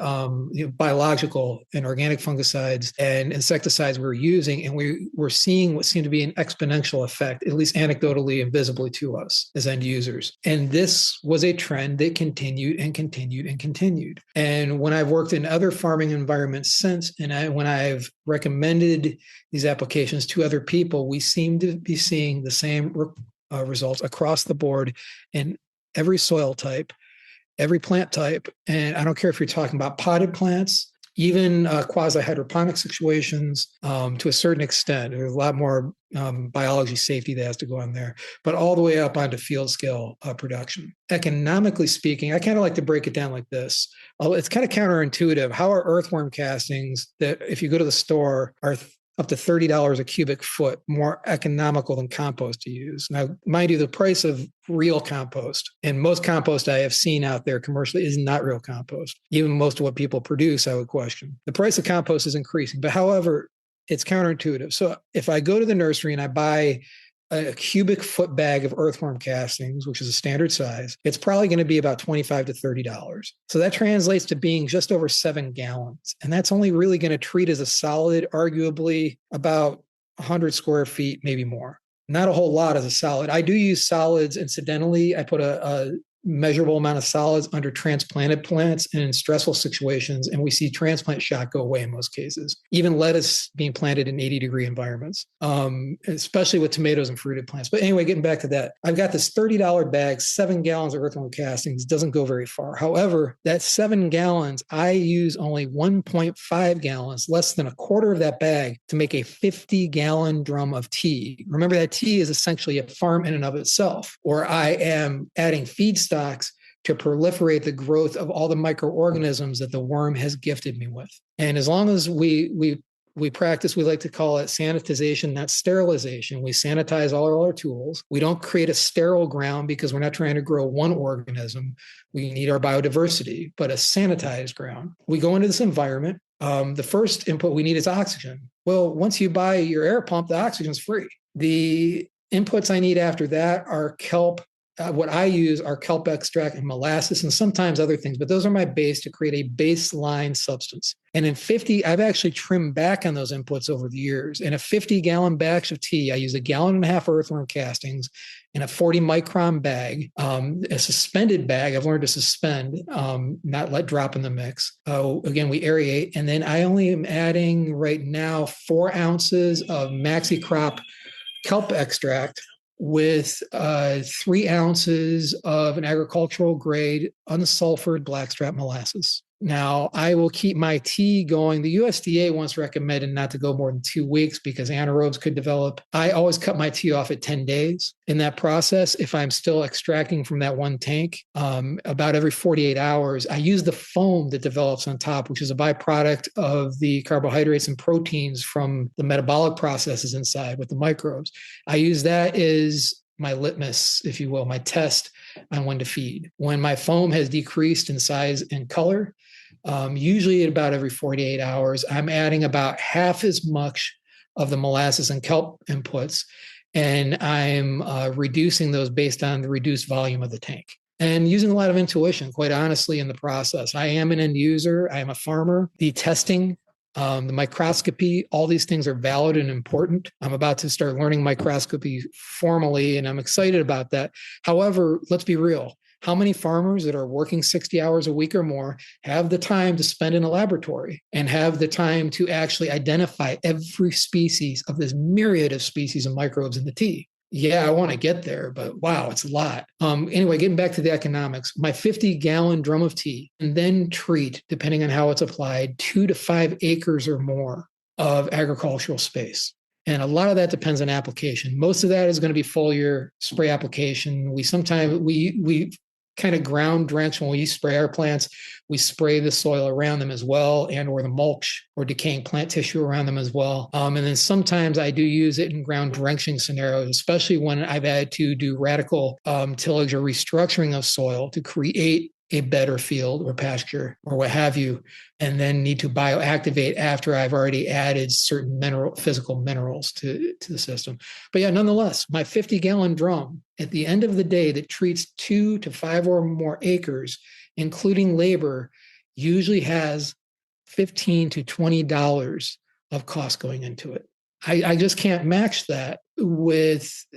biological and organic fungicides and insecticides we were using. And we were seeing what seemed to be an exponential effect, at least anecdotally and visibly to us as end users. And this was a trend that continued and continued and continued. And when I've worked in other farming environments since, and when I've recommended these applications to other people, we seem to be seeing the same results across the board in every soil type, every plant type. And I don't care if you're talking about potted plants, even quasi-hydroponic situations to a certain extent. There's a lot more biology safety that has to go on there, but all the way up onto field scale production. Economically speaking, I kind of like to break it down like this. It's kind of counterintuitive. How are earthworm castings that if you go to the store are up to $30 a cubic foot more economical than compost to use? Now, mind you, the price of real compost and most compost I have seen out there commercially is not real compost. Even most of what people produce, I would question. The price of compost is increasing, but however, it's counterintuitive. So if I go to the nursery and I buy a cubic foot bag of earthworm castings, which is a standard size, it's probably going to be about $25 to $30. So that translates to being just over 7 gallons. And that's only really going to treat as a solid, arguably about 100 square feet, maybe more. Not a whole lot as a solid. I do use solids incidentally. I put a measurable amount of solids under transplanted plants and in stressful situations, and we see transplant shock go away in most cases. Even lettuce being planted in 80-degree environments, especially with tomatoes and fruited plants. But anyway, getting back to that, I've got this $30 bag, 7 gallons of earthworm castings, doesn't go very far. However, that 7 gallons, I use only 1.5 gallons, less than a quarter of that bag, to make a 50-gallon drum of tea. Remember that tea is essentially a farm in and of itself, or I am adding feedstock to proliferate the growth of all the microorganisms that the worm has gifted me with. And as long as we practice, we like to call it sanitization, not sterilization. We sanitize all our tools. We don't create a sterile ground because we're not trying to grow one organism. We need our biodiversity, but a sanitized ground. We go into this environment. The first input we need is oxygen. Well, once you buy your air pump, the oxygen's free. The inputs I need after that are kelp. What I use are kelp extract and molasses and sometimes other things, but those are my base to create a baseline substance. And in 50, I've actually trimmed back on those inputs over the years. In a 50-gallon batch of tea, I use 1.5 gallons of earthworm castings in a 40-micron bag, a suspended bag. I've learned to suspend, not let drop in the mix. Again, we aerate. And then I only am adding right now 4 ounces of maxi crop kelp extract with 3 ounces of an agricultural grade unsulfured blackstrap molasses. Now, I will keep my tea going. The USDA once recommended not to go more than 2 weeks because anaerobes could develop. I always cut my tea off at 10 days. In that process, if I'm still extracting from that one tank, about every 48 hours, I use the foam that develops on top, which is a byproduct of the carbohydrates and proteins from the metabolic processes inside with the microbes. I use that as my litmus, if you will, my test on when to feed. When my foam has decreased in size and color, usually at about every 48 hours, I'm adding about half as much of the molasses and kelp inputs, and I'm reducing those based on the reduced volume of the tank. And using a lot of intuition, quite honestly, in the process. I am an end user. I am a farmer. The testing, the microscopy, all these things are valid and important. I'm about to start learning microscopy formally, and I'm excited about that. However, let's be real. How many farmers that are working 60 hours a week or more have the time to spend in a laboratory and have the time to actually identify every species of this myriad of species of microbes in the tea? Yeah, I want to get there, but wow, it's a lot. Anyway, getting back to the economics, my 50-gallon drum of tea and then treat, depending on how it's applied, 2 to 5 acres or more of agricultural space. And a lot of that depends on application. Most of that is going to be foliar spray application. We kind of ground drench when we spray our plants. We spray the soil around them as well, and or the mulch or decaying plant tissue around them as well. And then sometimes I do use it in ground drenching scenarios, especially when I've had to do radical tillage or restructuring of soil to create a better field or pasture or what have you, and then need to bioactivate after I've already added certain physical minerals to the system. But yeah, nonetheless, my 50-gallon drum at the end of the day that treats 2 to 5 or more acres, including labor, usually has $15 to $20 of cost going into it. I just can't match that with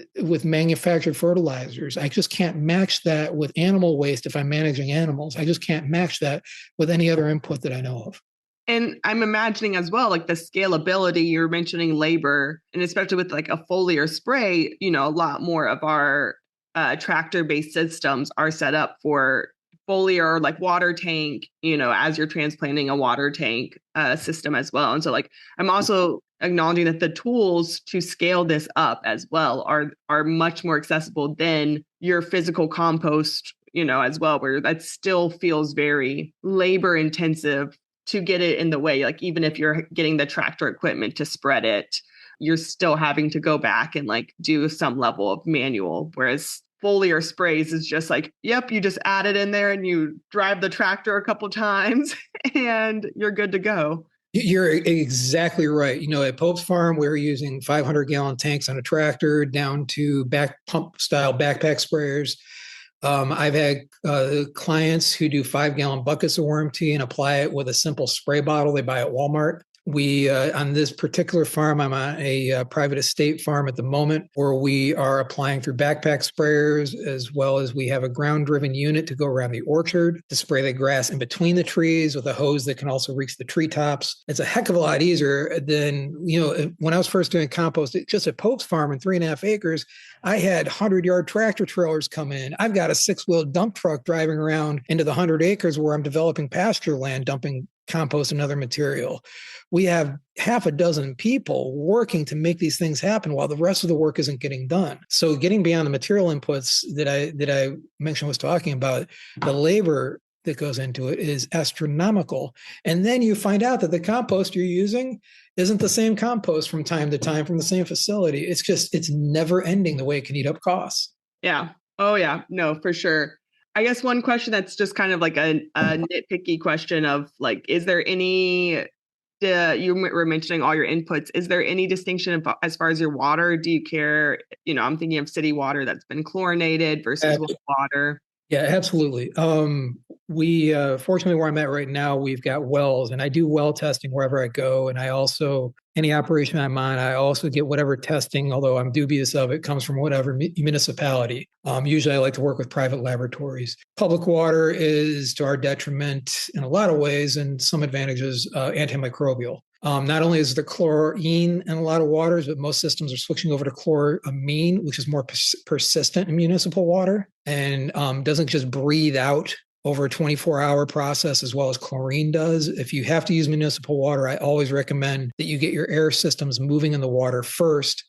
manufactured fertilizers. I just can't match that with animal waste if I'm managing animals. I just can't match that with any other input that I know of. And I'm imagining as well, like the scalability, you're mentioning labor, and especially with like a foliar spray, a lot more of our tractor-based systems are set up for foliar, like water tank, as you're transplanting a water tank system as well. And so like, I'm also acknowledging that the tools to scale this up as well are much more accessible than your physical compost, as well, where that still feels very labor intensive to get it in the way. Like, even if you're getting the tractor equipment to spread it, you're still having to go back and like do some level of manual. Whereas foliar sprays is just like, yep, you just add it in there and you drive the tractor a couple times and you're good to go. You're exactly right. At Pope's Farm, we're using 500-gallon tanks on a tractor down to back pump style backpack sprayers. I've had clients who do 5-gallon buckets of worm tea and apply it with a simple spray bottle they buy at Walmart. We, on this particular farm, I'm on a private estate farm at the moment where we are applying through backpack sprayers, as well as we have a ground-driven unit to go around the orchard to spray the grass in between the trees with a hose that can also reach the treetops. It's a heck of a lot easier than, when I was first doing compost, just at Pope's Farm in 3.5 acres, I had 100-yard tractor trailers come in. I've got a 6-wheel dump truck driving around into the 100 acres where I'm developing pasture land, dumping compost and other material. We have half a dozen people working to make these things happen while the rest of the work isn't getting done. So getting beyond the material inputs that I mentioned was talking about, the labor that goes into it is astronomical. And then you find out that the compost you're using isn't the same compost from time to time from the same facility. It's never ending the way it can eat up costs. Yeah. Oh yeah. No, for sure. I guess one question that's just kind of like a nitpicky question of like, is there any, you were mentioning all your inputs, is there any distinction as far as your water? Do you care? I'm thinking of city water that's been chlorinated versus water. Yeah, absolutely. We fortunately, where I'm at right now, we've got wells, and I do well testing wherever I go. And I also, any operation I'm on, I also get whatever testing, although I'm dubious of it, comes from whatever municipality. Usually I like to work with private laboratories. Public water is to our detriment in a lot of ways, and some advantages, antimicrobial. Not only is there chlorine in a lot of waters, but most systems are switching over to chloramine, which is more persistent in municipal water and doesn't just breathe out over a 24-hour process as well as chlorine does. If you have to use municipal water, I always recommend that you get your air systems moving in the water first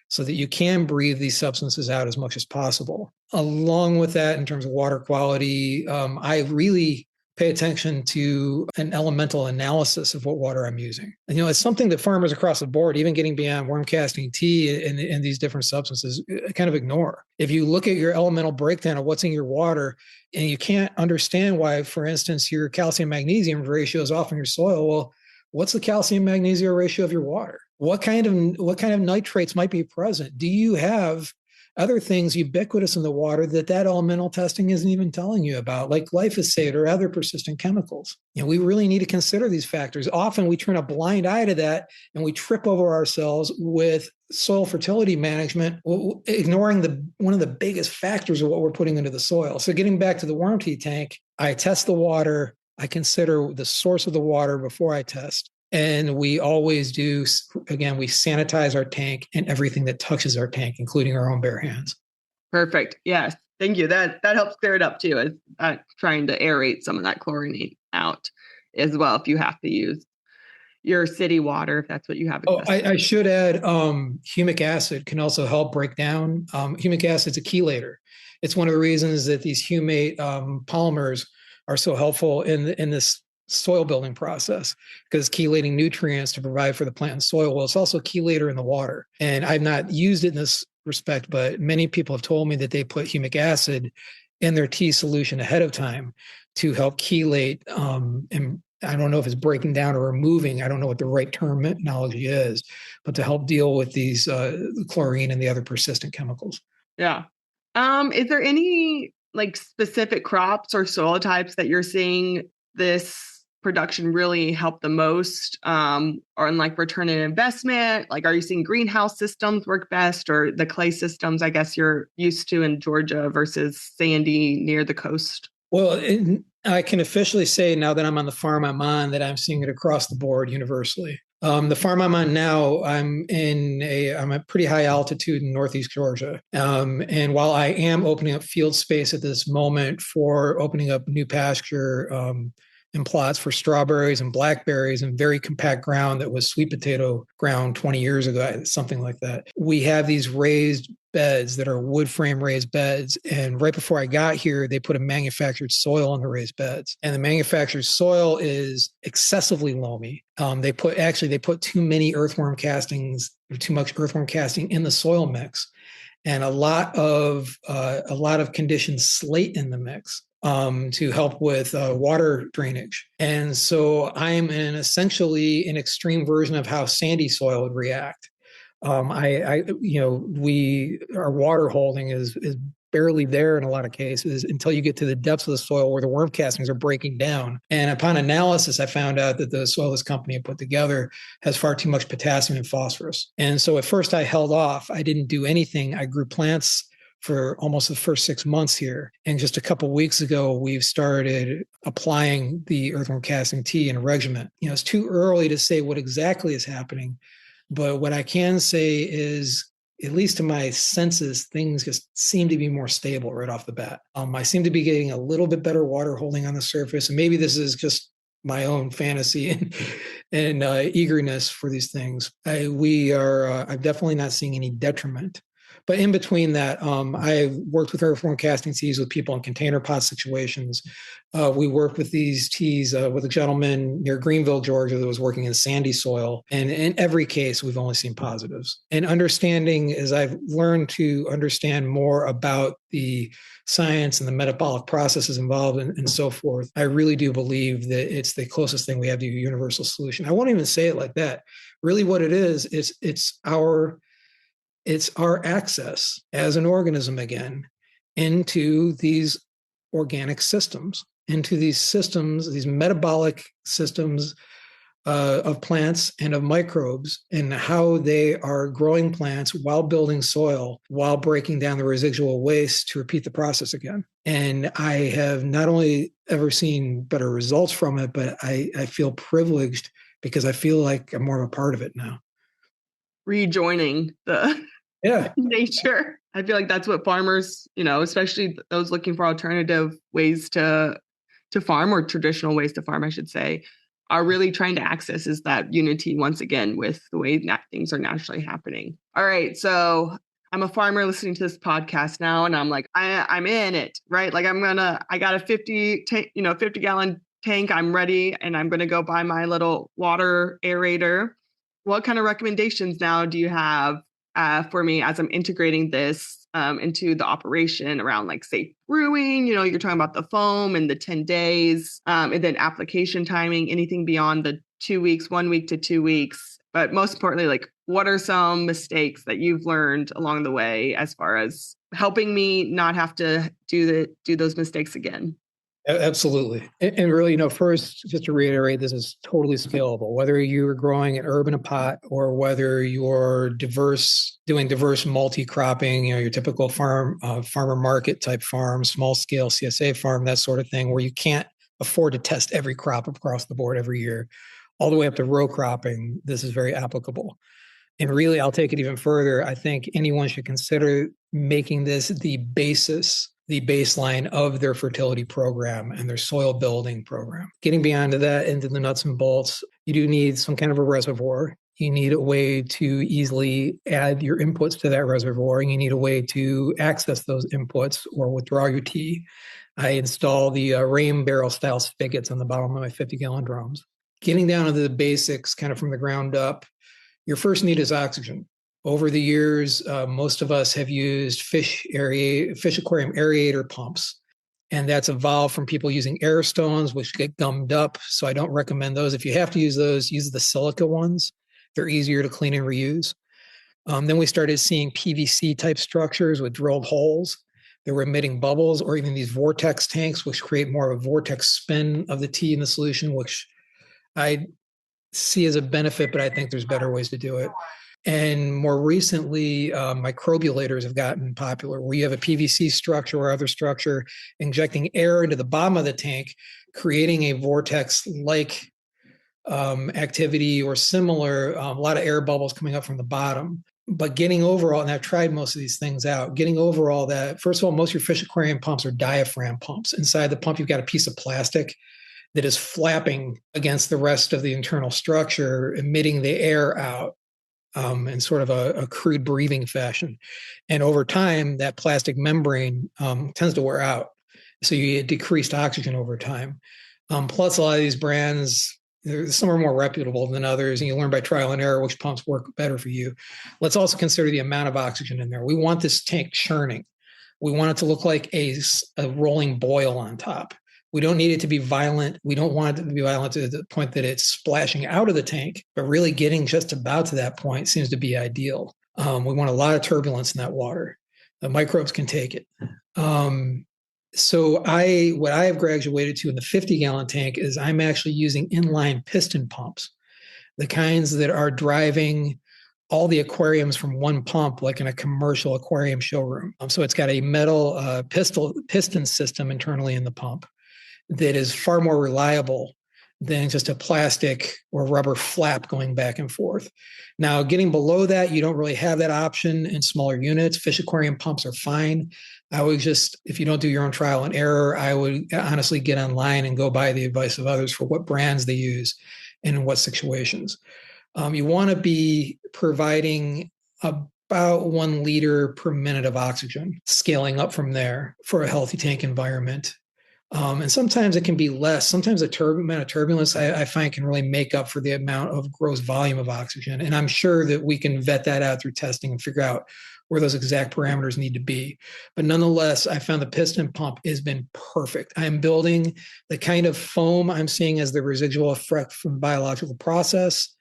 so that you can breathe these substances out as much as possible. Along with that, in terms of water quality, I really pay attention to an elemental analysis of what water I'm using. And, it's something that farmers across the board, even getting beyond worm casting tea and these different substances, kind of ignore. If you look at your elemental breakdown of what's in your water and you can't understand why, for instance, your calcium magnesium ratio is off in your soil, well, what's the calcium magnesium ratio of your water? What kind of nitrates might be present? Do you have other things ubiquitous in the water that elemental testing isn't even telling you about, like glyphosate or other persistent chemicals? We really need to consider these factors. Often we turn a blind eye to that and we trip over ourselves with soil fertility management, ignoring one of the biggest factors of what we're putting into the soil. So getting back to the worm tea tank, I test the water. I consider the source of the water before I test. And we always do, again, we sanitize our tank and everything that touches our tank, including our own bare hands. Perfect. Yes. Thank you. That helps clear it up too, trying to aerate some of that chlorine out as well if you have to use your city water, if that's what you have. I should add, humic acid can also help break down. Humic acid is a chelator. It's one of the reasons that these humate polymers are so helpful in this soil building process, because it's chelating nutrients to provide for the plant and soil. Well, it's also a chelator in the water. And I've not used it in this respect, but many people have told me that they put humic acid in their tea solution ahead of time to help chelate. And I don't know if it's breaking down or removing. I don't know what the right terminology is, but to help deal with these chlorine and the other persistent chemicals. Yeah. Is there any like specific crops or soil types that you're seeing this production really help the most, or in like return on investment? Like, are you seeing greenhouse systems work best, or the clay systems, I guess you're used to in Georgia versus sandy near the coast? Well, I can officially say now that I'm on the farm I'm on that I'm seeing it across the board universally. The farm I'm on now, I'm at pretty high altitude in Northeast Georgia. And while I am opening up field space at this moment for opening up new pasture, and plots for strawberries and blackberries and very compact ground that was sweet potato ground 20 years ago, something like that. We have these raised beds that are wood frame raised beds. And right before I got here, they put a manufactured soil on the raised beds. And the manufactured soil is excessively loamy. They put too many earthworm castings, or too much earthworm casting in the soil mix. And a lot of conditioned slate in the mix to help with water drainage. And so I'm in essentially an extreme version of how sandy soil would react. Our water holding is barely there in a lot of cases until you get to the depths of the soil where the worm castings are breaking down. And upon analysis, I found out that the soil this company had put together has far too much potassium and phosphorus. And so at first I held off. I didn't do anything. I grew plants for almost the first 6 months here. And just a couple of weeks ago, we've started applying the earthworm casting tea in a regimen. It's too early to say what exactly is happening, but what I can say is, at least to my senses, things just seem to be more stable right off the bat. I seem to be getting a little bit better water holding on the surface. And maybe this is just my own fantasy and eagerness for these things. I'm definitely not seeing any detriment. But in between that, I've worked with earthworm casting teas with people in container pot situations. We worked with these teas with a gentleman near Greenville, Georgia, that was working in sandy soil. And in every case, we've only seen positives. And understanding, as I've learned to understand more about the science and the metabolic processes involved and so forth, I really do believe that it's the closest thing we have to a universal solution. I won't even say it like that. Really what it is it's our access as an organism again into these organic systems, into these systems, these metabolic systems of plants and of microbes, and how they are growing plants while building soil, while breaking down the residual waste to repeat the process again. And I have not only ever seen better results from it, but I feel privileged because I feel like I'm more of a part of it now. Rejoining the nature. I feel like that's what farmers, especially those looking for alternative ways to farm, or traditional ways to farm, I should say, are really trying to access, is that unity once again with the way things are naturally happening. All right. So I'm a farmer listening to this podcast now, and I'm like, I'm in it, right? Like I got a 50 gallon tank. I'm ready, and I'm going to go buy my little water aerator. What kind of recommendations now do you have for me as I'm integrating this into the operation around like safe brewing? You're talking about the foam and the 10 days, and then application timing, anything beyond the 2 weeks, 1 week to 2 weeks. But most importantly, like, what are some mistakes that you've learned along the way as far as helping me not have to do those mistakes again? Absolutely. And really, first, just to reiterate, this is totally scalable, whether you're growing an herb in a pot or whether you're doing diverse multi-cropping, your typical farmer market type farm, small scale CSA farm, that sort of thing, where you can't afford to test every crop across the board every year, all the way up to row cropping. This is very applicable. And really, I'll take it even further. I think anyone should consider making this the baseline of their fertility program and their soil building program. Getting beyond that into the nuts and bolts, you do need some kind of a reservoir. You need a way to easily add your inputs to that reservoir, and you need a way to access those inputs or withdraw your tea. I install the rain barrel style spigots on the bottom of my 50-gallon drums. Getting down to the basics kind of from the ground up, your first need is oxygen. Over the years, most of us have used fish aquarium aerator pumps. And that's evolved from people using air stones, which get gummed up. So I don't recommend those. If you have to use those, use the silica ones. They're easier to clean and reuse. Then we started seeing PVC type structures with drilled holes. They were emitting bubbles, or even these vortex tanks, which create more of a vortex spin of the tea in the solution, which I see as a benefit, but I think there's better ways to do it. And more recently, microbulators have gotten popular, where you have a PVC structure or other structure injecting air into the bottom of the tank, creating a vortex-like activity or similar, a lot of air bubbles coming up from the bottom. But getting overall, and I've tried most of these things out, getting overall that, first of all, most of your fish aquarium pumps are diaphragm pumps. Inside the pump, you've got a piece of plastic that is flapping against the rest of the internal structure, emitting the air out in sort of a crude breathing fashion. And over time, that plastic membrane tends to wear out. So you get decreased oxygen over time. Plus, a lot of these brands, some are more reputable than others, and you learn by trial and error which pumps work better for you. Let's also consider the amount of oxygen in there. We want this tank churning. We want it to look like a rolling boil on top. We don't need it to be violent. We don't want it to be violent to the point that it's splashing out of the tank, but really getting just about to that point seems to be ideal. We want a lot of turbulence in that water. The microbes can take it. So what I have graduated to in the 50-gallon tank is I'm actually using inline piston pumps, the kinds that are driving all the aquariums from one pump, like in a commercial aquarium showroom. So it's got a metal piston system internally in the pump that is far more reliable than just a plastic or rubber flap going back and forth. Now, getting below that, you don't really have that option in smaller units. Fish aquarium pumps are fine. I would just, if you don't do your own trial and error, I would honestly get online and go by the advice of others for what brands they use and in what situations. You want to be providing about 1 liter per minute of oxygen, scaling up from there for a healthy tank environment. And sometimes it can be less. Sometimes the amount of turbulence I find can really make up for the amount of gross volume of oxygen. And I'm sure that we can vet that out through testing and figure out where those exact parameters need to be. But nonetheless, I found the piston pump has been perfect. I'm building the kind of foam I'm seeing as the residual effect from biological process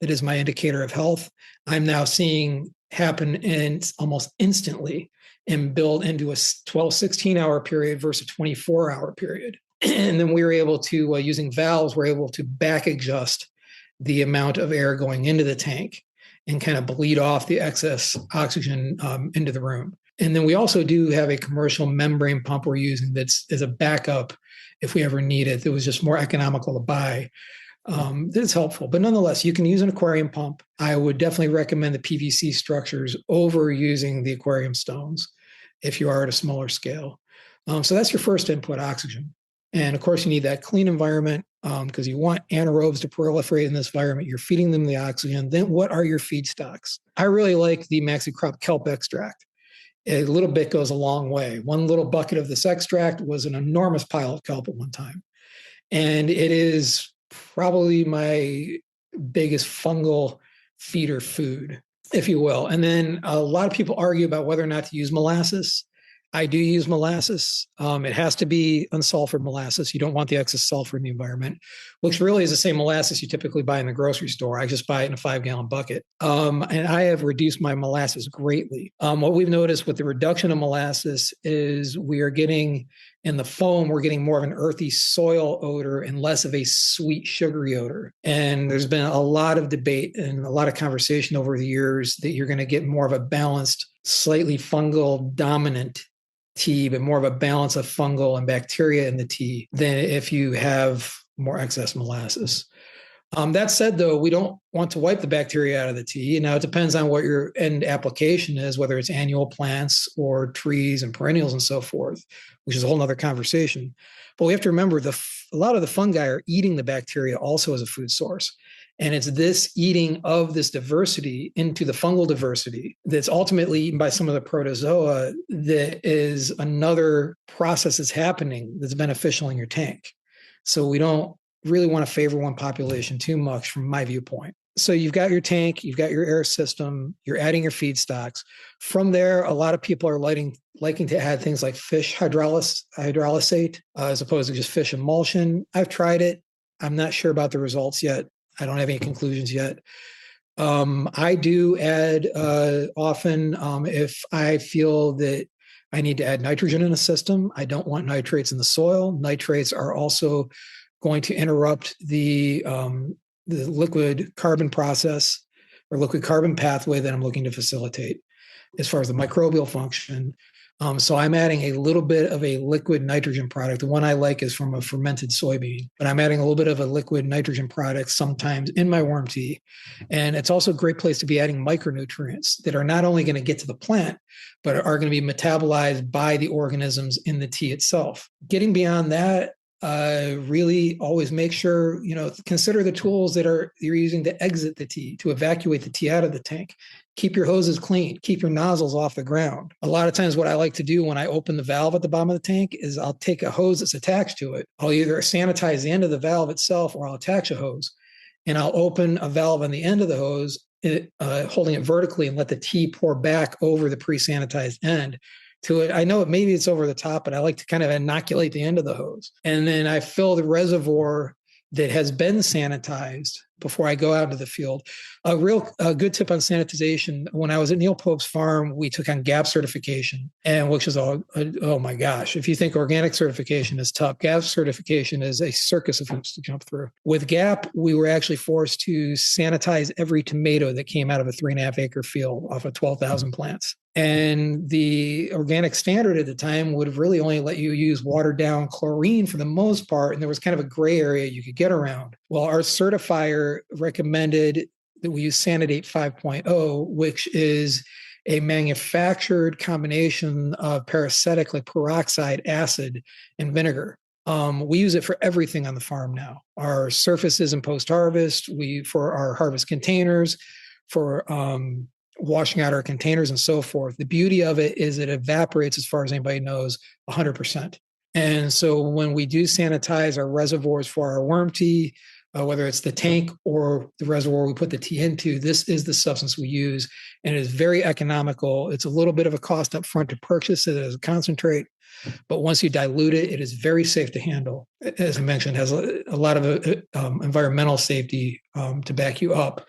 that is my indicator of health. I'm now seeing happen almost instantly and build into a 12, 16-hour period versus a 24-hour period. And then we were able to, using valves, we're able to back adjust the amount of air going into the tank and kind of bleed off the excess oxygen into the room. And then we also do have a commercial membrane pump we're using that's as a backup if we ever need it. That was just more economical to buy. That's helpful. But nonetheless, you can use an aquarium pump. I would definitely recommend the PVC structures over using the aquarium stones if you are at a smaller scale. So that's your first input, oxygen. And of course, you need that clean environment because you want anaerobes to proliferate in this environment. You're feeding them the oxygen. Then what are your feedstocks? I really like the maxi-crop kelp extract. A little bit goes a long way. 1 little bucket of this extract was an enormous pile of kelp at one time. And it is probably my biggest fungal feeder food, if you will. And then a lot of people argue about whether or not to use molasses. I do use molasses. It has to be unsulfured molasses. You don't want the excess sulfur in the environment, which really is the same molasses you typically buy in the grocery store. I just buy it in a 5-gallon bucket. And I have reduced my molasses greatly. What we've noticed with the reduction of molasses is we are getting, in the foam, we're getting more of an earthy soil odor and less of a sweet, sugary odor. And there's been a lot of debate and a lot of conversation over the years that you're going to get more of a balanced, slightly fungal dominant tea, but more of a balance of fungal and bacteria in the tea than if you have more excess molasses. That said, though, we don't want to wipe the bacteria out of the tea. Now, it depends on what your end application is, whether it's annual plants or trees and perennials and so forth, which is a whole nother conversation. But we have to remember a lot of the fungi are eating the bacteria also as a food source. And it's this eating of this diversity into the fungal diversity that's ultimately eaten by some of the protozoa that is another process that's happening that's beneficial in your tank. So we don't really want to favor one population too much from my viewpoint. So you've got your tank, you've got your air system, you're adding your feedstocks. From there, a lot of people are liking to add things like fish hydrolysate as opposed to just fish emulsion. I've tried it. I'm not sure about the results yet. I don't have any conclusions yet. I do add often if I feel that I need to add nitrogen in a system. I don't want nitrates in the soil. Nitrates are also going to interrupt the liquid carbon process or liquid carbon pathway that I'm looking to facilitate as far as the microbial function. So I'm adding a little bit of a liquid nitrogen product. The one I like is from a fermented soybean, but I'm adding a little bit of a liquid nitrogen product sometimes in my worm tea. And it's also a great place to be adding micronutrients that are not only going to get to the plant, but are going to be metabolized by the organisms in the tea itself. Getting beyond that, really always make sure, consider the tools that you're using to exit the tea, to evacuate the tea out of the tank. Keep your hoses clean, keep your nozzles off the ground. A lot of times what I like to do when I open the valve at the bottom of the tank is I'll take a hose that's attached to it. I'll either sanitize the end of the valve itself or I'll attach a hose and I'll open a valve on the end of the hose, holding it vertically and let the tea pour back over the pre-sanitized end to it. I know maybe it's over the top, but I like to kind of inoculate the end of the hose. And then I fill the reservoir that has been sanitized before I go out into the field. A good tip on sanitization, when I was at Neil Pope's farm, we took on GAP certification, and which is oh my gosh, if you think organic certification is tough, GAP certification is a circus of hoops to jump through. With GAP, we were actually forced to sanitize every tomato that came out of a 3.5 acre field off of 12,000 plants. And the organic standard at the time would have really only let you use watered down chlorine for the most part. And there was kind of a gray area you could get around. Well, our certifier recommended that we use Sanidate 5.0, which is a manufactured combination of parasitic like peroxide, acid, and vinegar. We use it for everything on the farm now. Our surfaces and post-harvest, for our harvest containers, for washing out our containers and so forth. The beauty of it is it evaporates, as far as anybody knows, 100%. And so when we do sanitize our reservoirs for our worm tea, whether it's the tank or the reservoir we put the tea into, this is the substance we use. And it is very economical. It's a little bit of a cost up front to purchase it as a concentrate, but once you dilute it, it is very safe to handle. As I mentioned, it has a lot of environmental safety to back you up.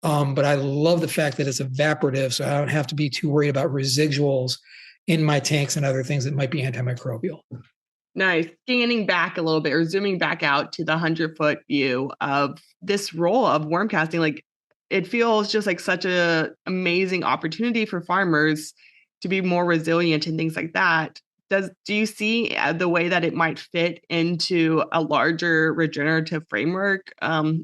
But I love the fact that it's evaporative, so I don't have to be too worried about residuals in my tanks and other things that might be antimicrobial. Nice. Scanning back a little bit or zooming back out to the 100-foot view of this role of worm casting, like it feels just like such a amazing opportunity for farmers to be more resilient and things like that. Do you see the way that it might fit into a larger regenerative framework?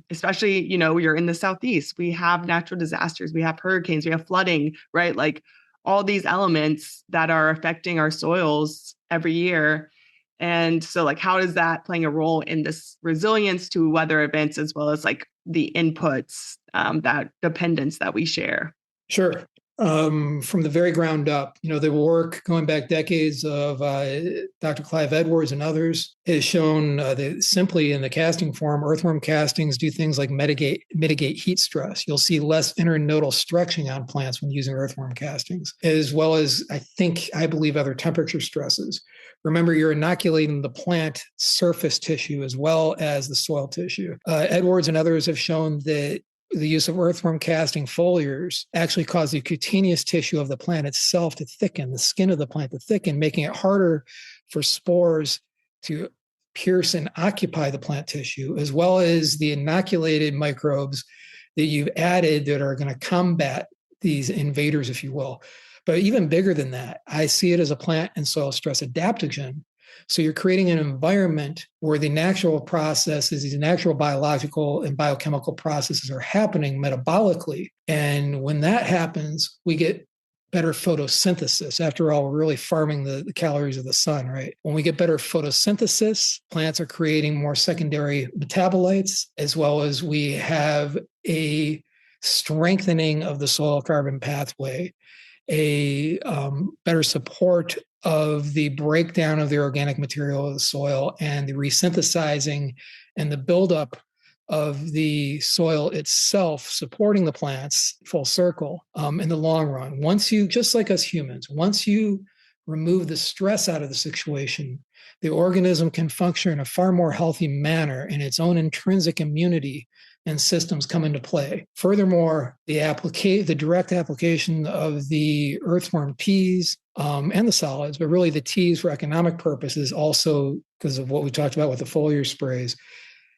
Especially, you're in the Southeast, we have natural disasters, we have hurricanes, we have flooding, right? Like all these elements that are affecting our soils every year. And so like, how is that playing a role in this resilience to weather events, as well as like the inputs, that dependence that we share? Sure. From the very ground up, the work going back decades of Dr. Clive Edwards and others has shown that simply in the casting form, earthworm castings do things like mitigate heat stress. You'll see less internodal stretching on plants when using earthworm castings, as well as I believe other temperature stresses. Remember, you're inoculating the plant surface tissue as well as the soil tissue. Edwards and others have shown that the use of earthworm casting foliars actually cause the cutaneous tissue of the plant itself to thicken, the skin of the plant to thicken, making it harder for spores to pierce and occupy the plant tissue, as well as the inoculated microbes that you've added that are going to combat these invaders, if you will. But even bigger than that, I see it as a plant and soil stress adaptogen. So you're creating an environment where the natural processes, these natural biological and biochemical processes are happening metabolically. And when that happens, we get better photosynthesis. After all, we're really farming the calories of the sun, right? When we get better photosynthesis, plants are creating more secondary metabolites, as well as we have a strengthening of the soil carbon pathway, a better support of the breakdown of the organic material of the soil and the resynthesizing and the buildup of the soil itself supporting the plants full circle in the long run. Once you, just like us humans, once you remove the stress out of the situation, the organism can function in a far more healthy manner, and its own intrinsic immunity and systems come into play. Furthermore, the direct application of the earthworm teas and the solids, but really the teas for economic purposes, also because of what we talked about with the foliar sprays,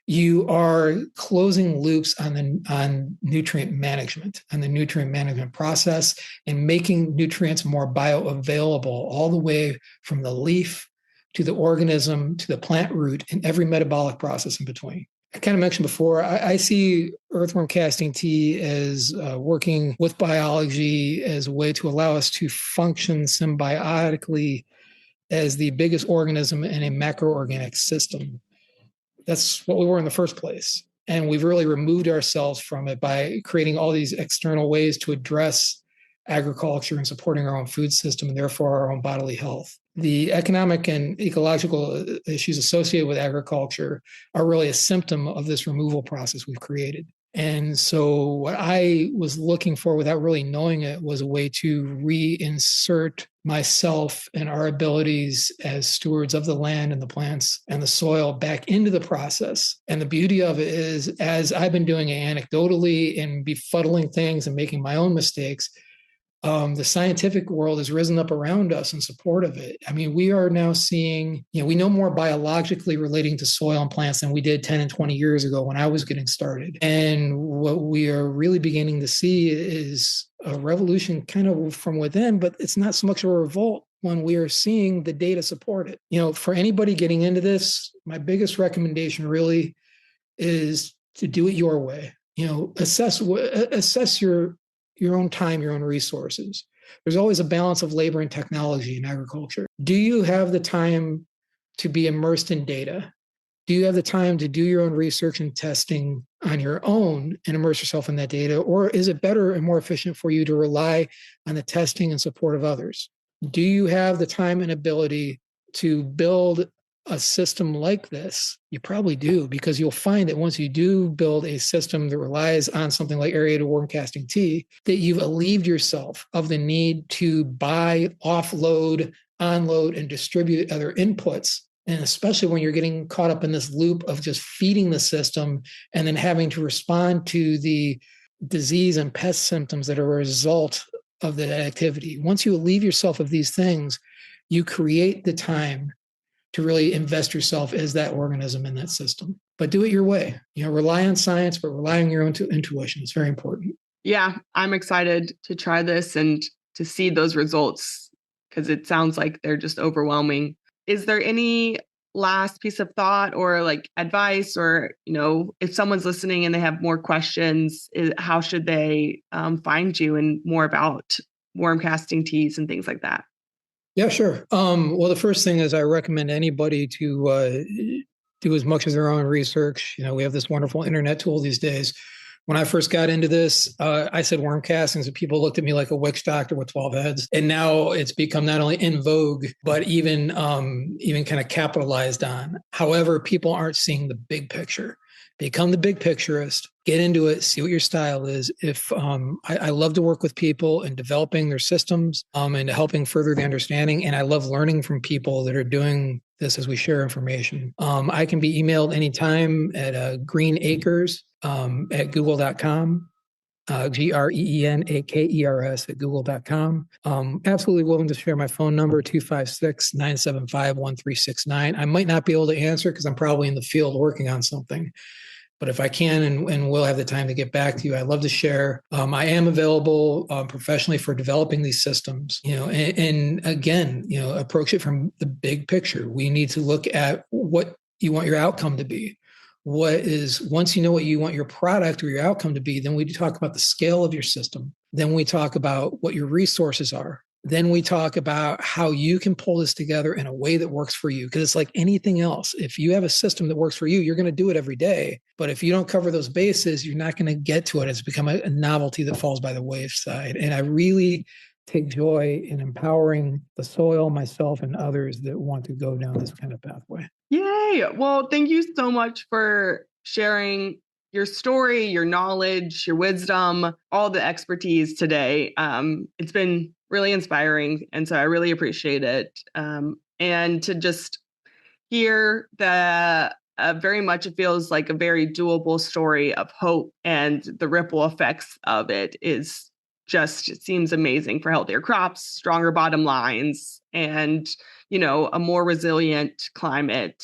you are closing loops on nutrient management and the nutrient management process, and making nutrients more bioavailable all the way from the leaf to the organism to the plant root and every metabolic process in between. I kind of mentioned before, I see earthworm casting tea as working with biology as a way to allow us to function symbiotically as the biggest organism in a macroorganic system. That's what we were in the first place. And we've really removed ourselves from it by creating all these external ways to address agriculture and supporting our own food system and therefore our own bodily health. The economic and ecological issues associated with agriculture are really a symptom of this removal process we've created. And so what I was looking for without really knowing it was a way to reinsert myself and our abilities as stewards of the land and the plants and the soil back into the process. And the beauty of it is, as I've been doing it anecdotally and befuddling things and making my own mistakes, the scientific world has risen up around us in support of it. I mean, we are now seeing, we know more biologically relating to soil and plants than we did 10 and 20 years ago when I was getting started. And what we are really beginning to see is a revolution kind of from within, but it's not so much of a revolt when we are seeing the data support it. For anybody getting into this, my biggest recommendation really is to do it your way. Assess your own time, your own resources. There's always a balance of labor and technology in agriculture. Do you have the time to be immersed in data? Do you have the time to do your own research and testing on your own and immerse yourself in that data? Or is it better and more efficient for you to rely on the testing and support of others? Do you have the time and ability to build a system like this? You probably do, because you'll find that once you do build a system that relies on something like aerated worm casting tea, that you've alleviated yourself of the need to buy, offload, unload, and distribute other inputs. And especially when you're getting caught up in this loop of just feeding the system and then having to respond to the disease and pest symptoms that are a result of that activity. Once you alleviate yourself of these things, you create the time to really invest yourself as that organism in that system. But do it your way. Rely on science, but rely on your own intuition. It's very important. Yeah, I'm excited to try this and to see those results, because it sounds like they're just overwhelming. Is there any last piece of thought or advice, or, if someone's listening and they have more questions, how should they find you and more about worm casting teas and things like that? Yeah, sure. Well, the first thing is I recommend anybody to do as much of their own research. We have this wonderful internet tool these days. When I first got into this, I said worm castings, and people looked at me like a witch doctor with 12 heads. And now it's become not only in vogue, but even kind of capitalized on. However, people aren't seeing the big picture. Become the big picturist, get into it, see what your style is. I love to work with people and developing their systems and helping further the understanding. And I love learning from people that are doing this as we share information. I can be emailed anytime at greenacres at google.com. GREENAKERS at google.com. Absolutely willing to share my phone number, 256-975-1369. I might not be able to answer because I'm probably in the field working on something. But if I can and will have the time to get back to you, I love to share. I am available professionally for developing these systems, and again, approach it from the big picture. We need to look at what you want your outcome to be. Once you know what you want your product or your outcome to be, then we talk about the scale of your system. Then we talk about what your resources are. Then we talk about how you can pull this together in a way that works for you. Because it's like anything else. If you have a system that works for you, you're going to do it every day. But if you don't cover those bases, you're not going to get to it. It's become a novelty that falls by the wayside. And I really take joy in empowering the soil, myself, and others that want to go down this kind of pathway. Yay. Well, thank you so much for sharing your story, your knowledge, your wisdom, all the expertise today. It's been really inspiring. And so I really appreciate it. And to just hear very much, it feels like a very doable story of hope, and the ripple effects of it it seems amazing for healthier crops, stronger bottom lines, and, a more resilient climate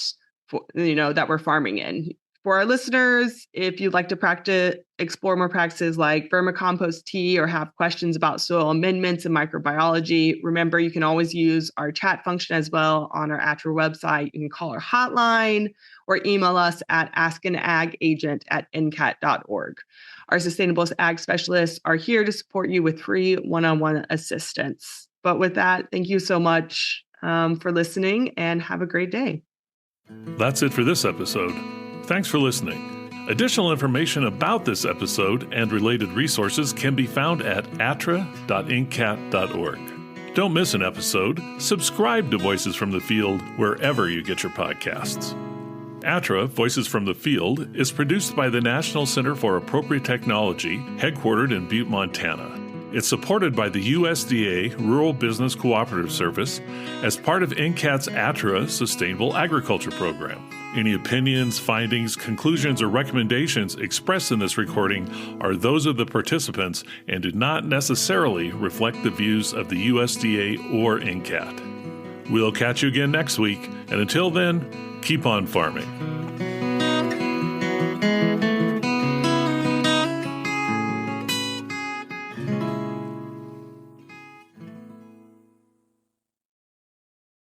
that we're farming in. For our listeners, if you'd like to explore more practices like vermicompost tea, or have questions about soil amendments and microbiology, remember you can always use our chat function as well on our ATTRA website. You can call our hotline or email us at askanagagent@ncat.org. Our sustainable ag specialists are here to support you with free one-on-one assistance. But with that, thank you so much for listening, and have a great day. That's it for this episode. Thanks for listening. Additional information about this episode and related resources can be found at attra.ncat.org. Don't miss an episode. Subscribe to Voices from the Field wherever you get your podcasts. ATTRA, Voices from the Field, is produced by the National Center for Appropriate Technology, headquartered in Butte, Montana. It's supported by the USDA Rural Business Cooperative Service as part of NCAT's ATTRA Sustainable Agriculture Program. Any opinions, findings, conclusions, or recommendations expressed in this recording are those of the participants and do not necessarily reflect the views of the USDA or NCAT. We'll catch you again next week, and until then, keep on farming.